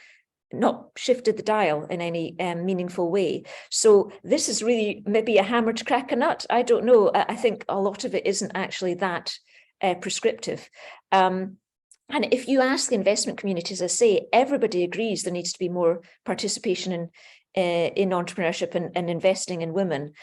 Speaker 2: shifted the dial in any meaningful way. So this is really maybe a hammer to crack a nut. I don't know. I think a lot of it isn't actually that prescriptive. And if you ask the investment community, as I say, everybody agrees there needs to be more participation in entrepreneurship and investing in women.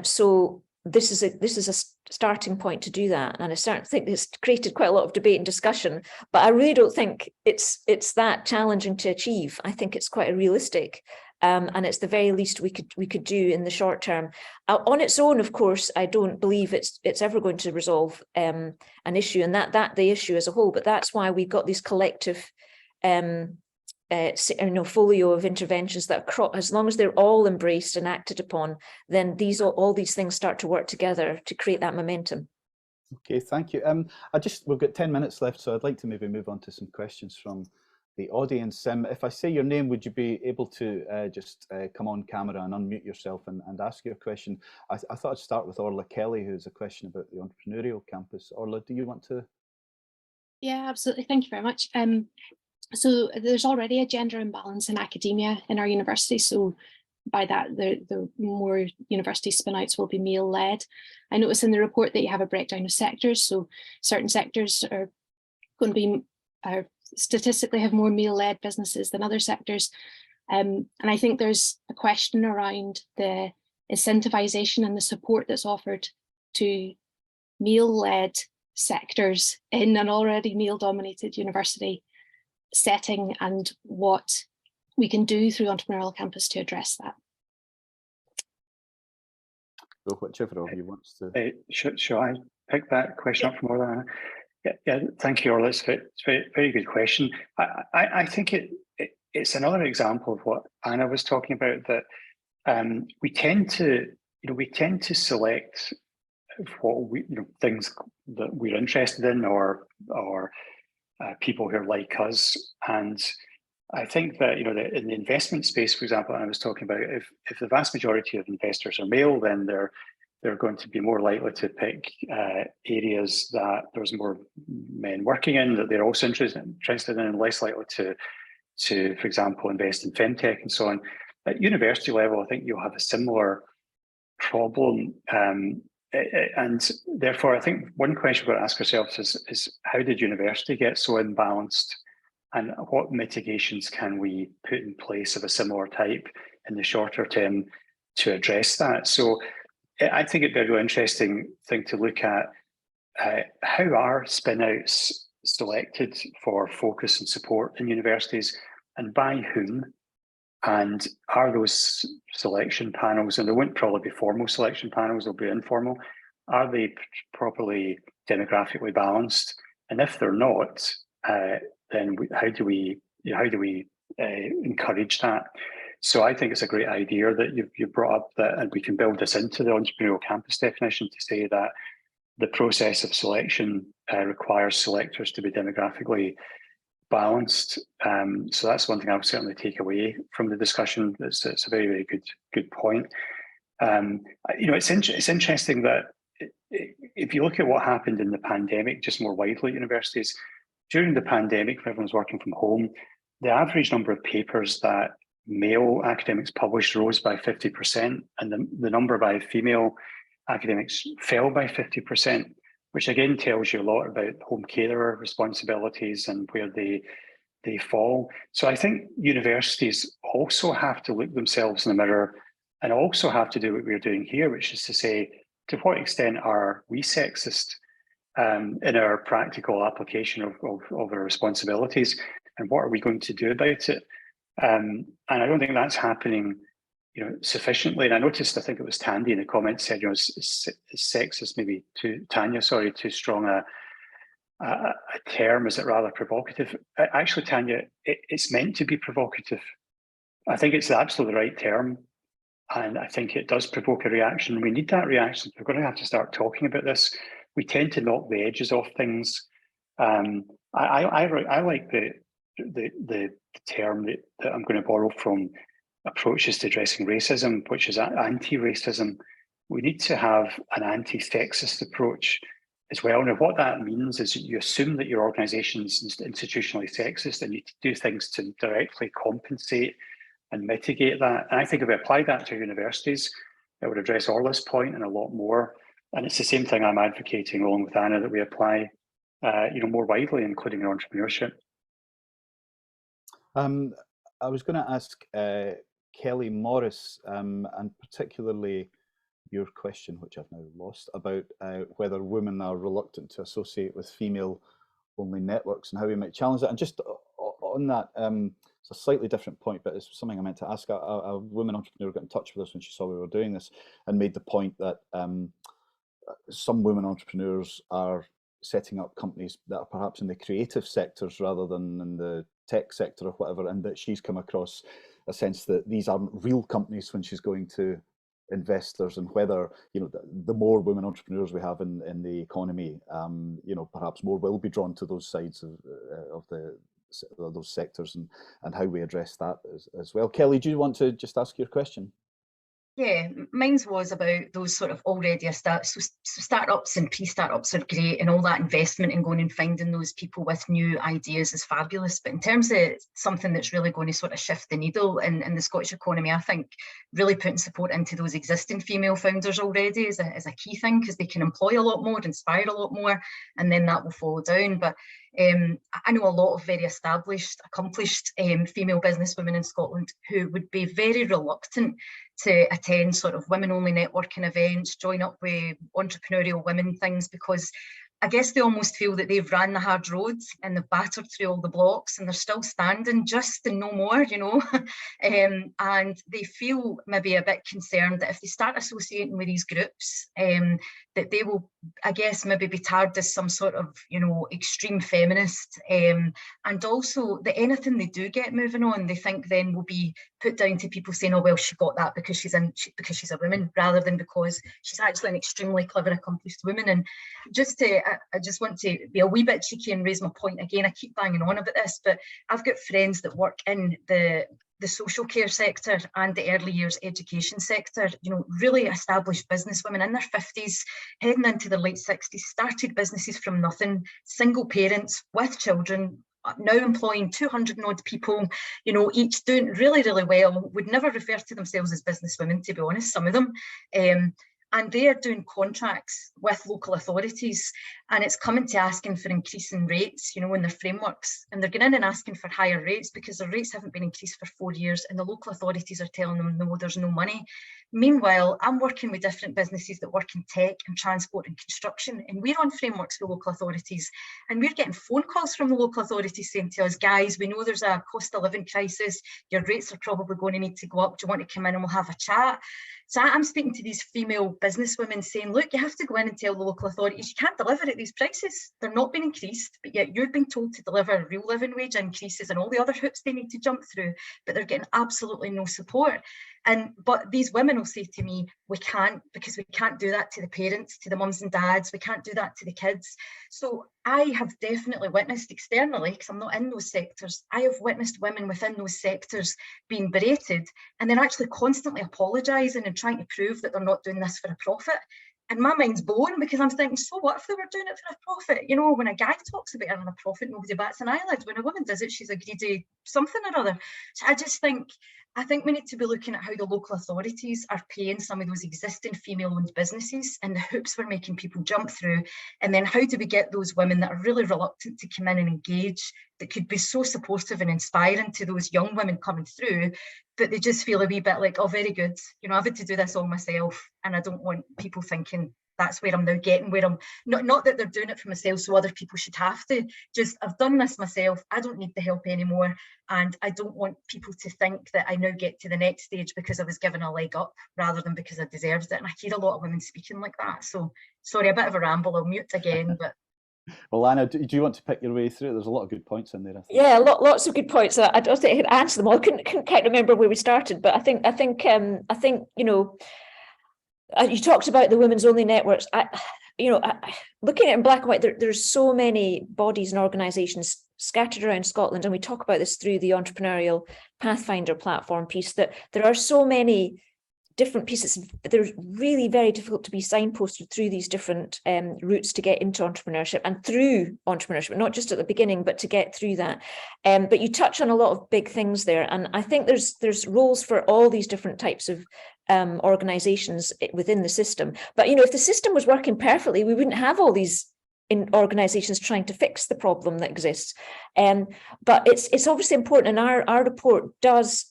Speaker 2: So this is a starting point to do that, and I certainly think it's created quite a lot of debate and discussion. But I really don't think it's that challenging to achieve. I think it's quite a realistic, and it's the very least we could do in the short term. On its own, of course, I don't believe it's ever going to resolve an issue, and that the issue as a whole. But that's why we've got these collective folio of interventions that as long as they're all embraced and acted upon, then all these things start to work together to create that momentum.
Speaker 1: Okay, thank you. We've got 10 minutes left, so I'd like to maybe move on to some questions from the audience. If I say your name, would you be able to just come on camera and unmute yourself and ask your question? I thought I'd start with Orla Kelly, who has a question about the entrepreneurial campus. Orla, do you want to?
Speaker 4: Yeah, absolutely. Thank you very much. So there's already a gender imbalance in academia in our university. So by that, the more university spin-outs will be male-led. I noticed in the report that you have a breakdown of sectors. So certain sectors are going to be statistically have more male-led businesses than other sectors. And I think there's a question around the incentivization and the support that's offered to male-led sectors in an already male-dominated university setting, and what we can do through Entrepreneurial Campus to address that.
Speaker 1: So whichever of you wants to.
Speaker 3: Shall I pick that question up from Orla? Yeah, thank you, Orla. It's a very good question. I think it's another example of what Anna was talking about, that we tend to select what things that we're interested in, or people who are like us. And I think that in the investment space, for example, I was talking about, if the vast majority of investors are male, then they're going to be more likely to pick areas that there's more men working in, that they're also interested in, and less likely to, for example, invest in femtech and so on. At university level, I think you'll have a similar problem. And therefore, I think one question we've got to ask ourselves is how did university get so imbalanced, and what mitigations can we put in place of a similar type in the shorter term to address that? So I think it'd be a really interesting thing to look at. How are spin-outs selected for focus and support in universities, and by whom? And are those selection panels, and there won't probably be formal selection panels, they'll be informal, are they properly demographically balanced? And if they're not, then how do we encourage that? So I think it's a great idea that you've brought up that, and we can build this into the Entrepreneurial Campus definition to say that the process of selection requires selectors to be demographically balanced. So that's one thing I'll certainly take away from the discussion. It's a very, very good point. It's interesting that if you look at what happened in the pandemic, just more widely at universities, during the pandemic, when everyone's working from home, the average number of papers that male academics published rose by 50%, and the number by female academics fell by 50%, which again tells you a lot about home carer responsibilities and where they fall. So I think universities also have to look themselves in the mirror, and also have to do what we're doing here, which is to say, to what extent are we sexist in our practical application of our responsibilities, and what are we going to do about it? And I don't think that's happening sufficiently. And I noticed, I think it was Tandy in the comments said, sexist, maybe Tanya, sorry, too strong a term. Is it rather provocative? Actually, Tanya, it's meant to be provocative. I think it's the absolutely right term. And I think it does provoke a reaction. We need that reaction. We're going to have to start talking about this. We tend to knock the edges off things. I like the term that I'm going to borrow from approaches to addressing racism, which is anti-racism. We need to have an anti-sexist approach as well. Now, what that means is you assume that your organisation is institutionally sexist, and you do things to directly compensate and mitigate that. And I think if we apply that to universities, it would address Orla's point and a lot more. And it's the same thing I'm advocating along with Anna, that we apply more widely, including in entrepreneurship.
Speaker 1: I was going to ask Kelly Morris, and particularly your question, which I've now lost, about whether women are reluctant to associate with female-only networks and how we might challenge that. And just on that, it's a slightly different point, but it's something I meant to ask. A woman entrepreneur got in touch with us when she saw we were doing this, and made the point that some women entrepreneurs are setting up companies that are perhaps in the creative sectors rather than in the tech sector or whatever, and that she's come across a sense that these aren't real companies when she's going to investors, and whether the more women entrepreneurs we have in the economy, perhaps more will be drawn to those sides of those sectors, and how we address that as well. Kelly, do you want to just ask your question?
Speaker 5: Yeah, mine was about those sort of already so startups and pre-startups are great, and all that investment in going and finding those people with new ideas is fabulous. But in terms of something that's really going to sort of shift the needle in the Scottish economy, I think really putting support into those existing female founders already is a key thing, because they can employ a lot more, inspire a lot more, and then that will follow down. But I know a lot of very established, accomplished female businesswomen in Scotland who would be very reluctant to attend sort of women-only networking events, join up with entrepreneurial women things, because I guess they almost feel that they've ran the hard roads and they've battered through all the blocks and they're still standing just and no more, you know. And they feel maybe a bit concerned that if they start associating with these groups, that they will, I guess, maybe be tagged as some sort of, you know, extreme feminist. And also that anything they do get moving on, they think then will be put down to people saying, oh, well, she got that because she's a woman, rather than because she's actually an extremely clever, accomplished woman. And I just want to be a wee bit cheeky and raise my point again. I keep banging on about this, but I've got friends that work in the social care sector and the early years education sector, you know, really established businesswomen in their 50s, heading into their late 60s, started businesses from nothing, single parents with children, now employing 200 and odd people, you know, each doing really, really well, would never refer to themselves as businesswomen, to be honest, some of them. And they are doing contracts with local authorities, and it's coming to asking for increasing rates, you know, in their frameworks. And they're going in and asking for higher rates because their rates haven't been increased for 4 years, and the local authorities are telling them, no, there's no money. Meanwhile, I'm working with different businesses that work in tech and transport and construction, and we're on frameworks with local authorities, and we're getting phone calls from the local authorities saying to us, guys, we know there's a cost of living crisis, your rates are probably going to need to go up, do you want to come in and we'll have a chat? So I'm speaking to these female businesswomen saying, look, you have to go in and tell the local authorities you can't deliver at these prices. They're not being increased, but yet you're being told to deliver real living wage increases and all the other hoops they need to jump through, but they're getting absolutely no support. But these women will say to me, we can't, because we can't do that to the parents, to the mums and dads, we can't do that to the kids. So I have definitely witnessed externally, because I'm not in those sectors, I have witnessed women within those sectors being berated and then actually constantly apologising and trying to prove that they're not doing this for a profit. And my mind's blown, because I'm thinking, so what if they were doing it for a profit? You know, when a guy talks about earning a profit, nobody bats an eyelid. When a woman does it, she's a greedy something or other. So I think we need to be looking at how the local authorities are paying some of those existing female-owned businesses and the hoops we're making people jump through. And then how do we get those women that are really reluctant to come in and engage, that could be so supportive and inspiring to those young women coming through, that they just feel a wee bit like, oh, very good, you know, I've had to do this all myself, and I don't want people thinking that's where I'm now getting, where I'm not that they're doing it for myself so other people should have to, just I've done this myself, I don't need the help anymore, and I don't want people to think that I now get to the next stage because I was given a leg up rather than because I deserved it. And I hear a lot of women speaking like that. So sorry, a bit of a ramble, I'll mute again, but
Speaker 1: well, Anna, do you want to pick your way through it? There's a lot of good points in there, I think.
Speaker 2: Yeah, lots of good points. I don't think I could answer them all. I couldn't quite remember where we started, but I think you know, you talked about the women's only networks. Looking at it in black and white, there's so many bodies and organisations scattered around Scotland, and we talk about this through the Entrepreneurial Pathfinder platform piece, that there are so many different pieces. They're really very difficult to be signposted through these different routes to get into entrepreneurship and through entrepreneurship, not just at the beginning, but to get through that. But you touch on a lot of big things there, and I think there's roles for all these different types of organizations within the system. But you know, if the system was working perfectly, we wouldn't have all these organizations trying to fix the problem that exists. But it's obviously important, and our report does.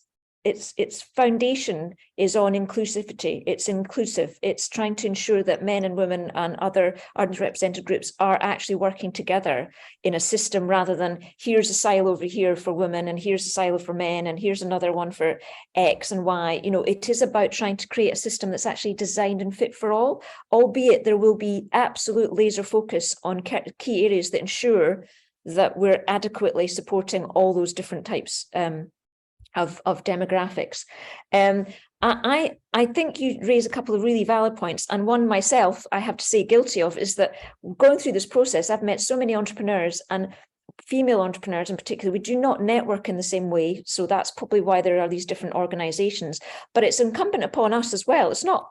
Speaker 2: Its foundation is on inclusivity. It's inclusive. It's trying to ensure that men and women and other underrepresented groups are actually working together in a system, rather than here's a silo over here for women and here's a silo for men and here's another one for X and Y. You know, it is about trying to create a system that's actually designed and fit for all, albeit there will be absolute laser focus on key areas that ensure that we're adequately supporting all those different types of demographics. I think you raise a couple of really valid points, and one myself, I have to say, guilty of, is that going through this process, I've met so many entrepreneurs, and female entrepreneurs in particular, we do not network in the same way. So that's probably why there are these different organizations. But it's incumbent upon us as well. It's not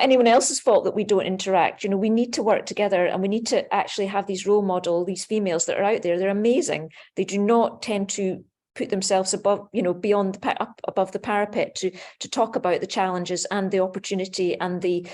Speaker 2: anyone else's fault that we don't interact. You know, we need to work together, and we need to actually have these role model, these females that are out there. They're amazing. They do not tend to put themselves above, you know, beyond up above the parapet to talk about the challenges and the opportunity and the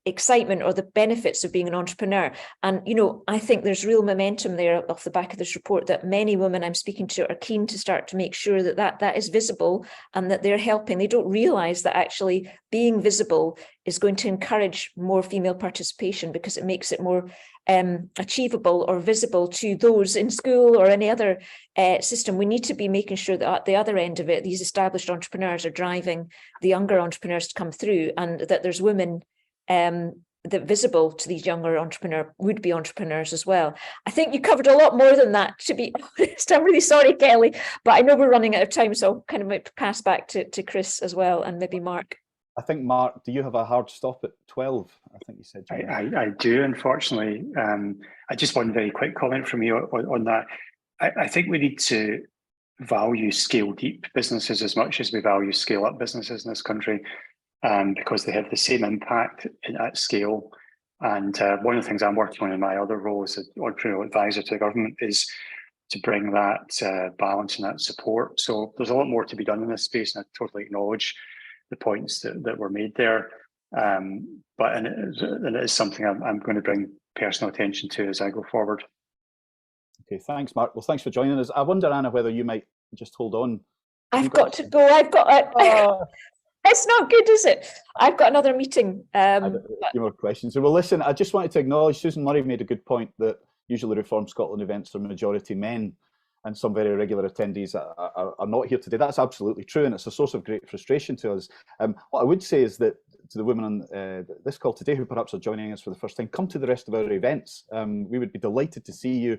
Speaker 2: excitement or the benefits of being an entrepreneur. And, you know, I think there's real momentum there off the back of this report that many women I'm speaking to are keen to start to make sure that is visible and that they're helping. They don't realize that actually being visible is going to encourage more female participation, because it makes it more achievable or visible to those in school or any other system. We need to be making sure that at the other end of it, these established entrepreneurs are driving the younger entrepreneurs to come through, and that there's women that visible to these younger would-be entrepreneurs as well. I think you covered a lot more than that, to be honest. I'm really sorry, Kelly, but I know we're running out of time, so I'll kind of pass back to Chris as well, and maybe Mark.
Speaker 1: I think, Mark, do you have a hard stop at 12? I think you said.
Speaker 3: I do, unfortunately. I just one very quick comment from you on that. I think we need to value scale deep businesses as much as we value scale up businesses in this country, because they have the same impact at scale. And one of the things I'm working on in my other role as an entrepreneurial advisor to the government is to bring that balance and that support. So there's a lot more to be done in this space, and I totally acknowledge the points that were made there. But it is something I'm going to bring personal attention to as I go forward.
Speaker 1: Okay, thanks, Mark. Well, thanks for joining us. I wonder, Anna, whether you might just hold on.
Speaker 2: I've got to go. I've got it's not good, is it? I've got another meeting.
Speaker 1: A few more questions. Well, listen, I just wanted to acknowledge Susan Murray made a good point that usually Reform Scotland events are majority men, and some very regular attendees are not here today. That's absolutely true, and it's a source of great frustration to us. What I would say is that to the women on this call today who perhaps are joining us for the first time, come to the rest of our events. We would be delighted to see you,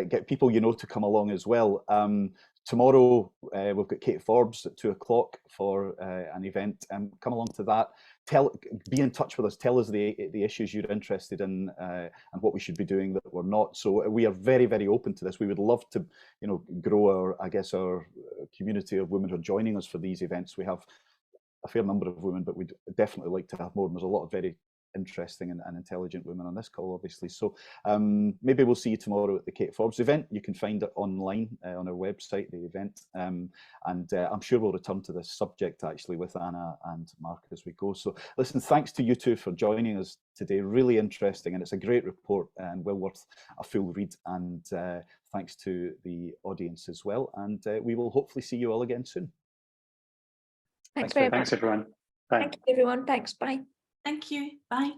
Speaker 1: get people you know to come along as well. Tomorrow, we've got Kate Forbes at 2 o'clock for an event. Come along to that. Be in touch with us. Tell us the issues you're interested in and what we should be doing that we're not. So we are very, very open to this. We would love to, you know, grow our community of women who are joining us for these events. We have a fair number of women, but we'd definitely like to have more. And there's a lot of very interesting and intelligent women on this call, obviously. So maybe we'll see you tomorrow at the Kate Forbes event. You can find it online on our website, the event. And I'm sure we'll return to this subject actually with Anna and Mark as we go. So listen, thanks to you two for joining us today. Really interesting, and it's a great report and well worth a full read. And thanks to the audience as well. And we will hopefully see you all again soon.
Speaker 2: Thanks very much.
Speaker 3: Thanks, everyone. Bye.
Speaker 2: Thank you, everyone. Thanks. Bye.
Speaker 6: Thank you. Bye.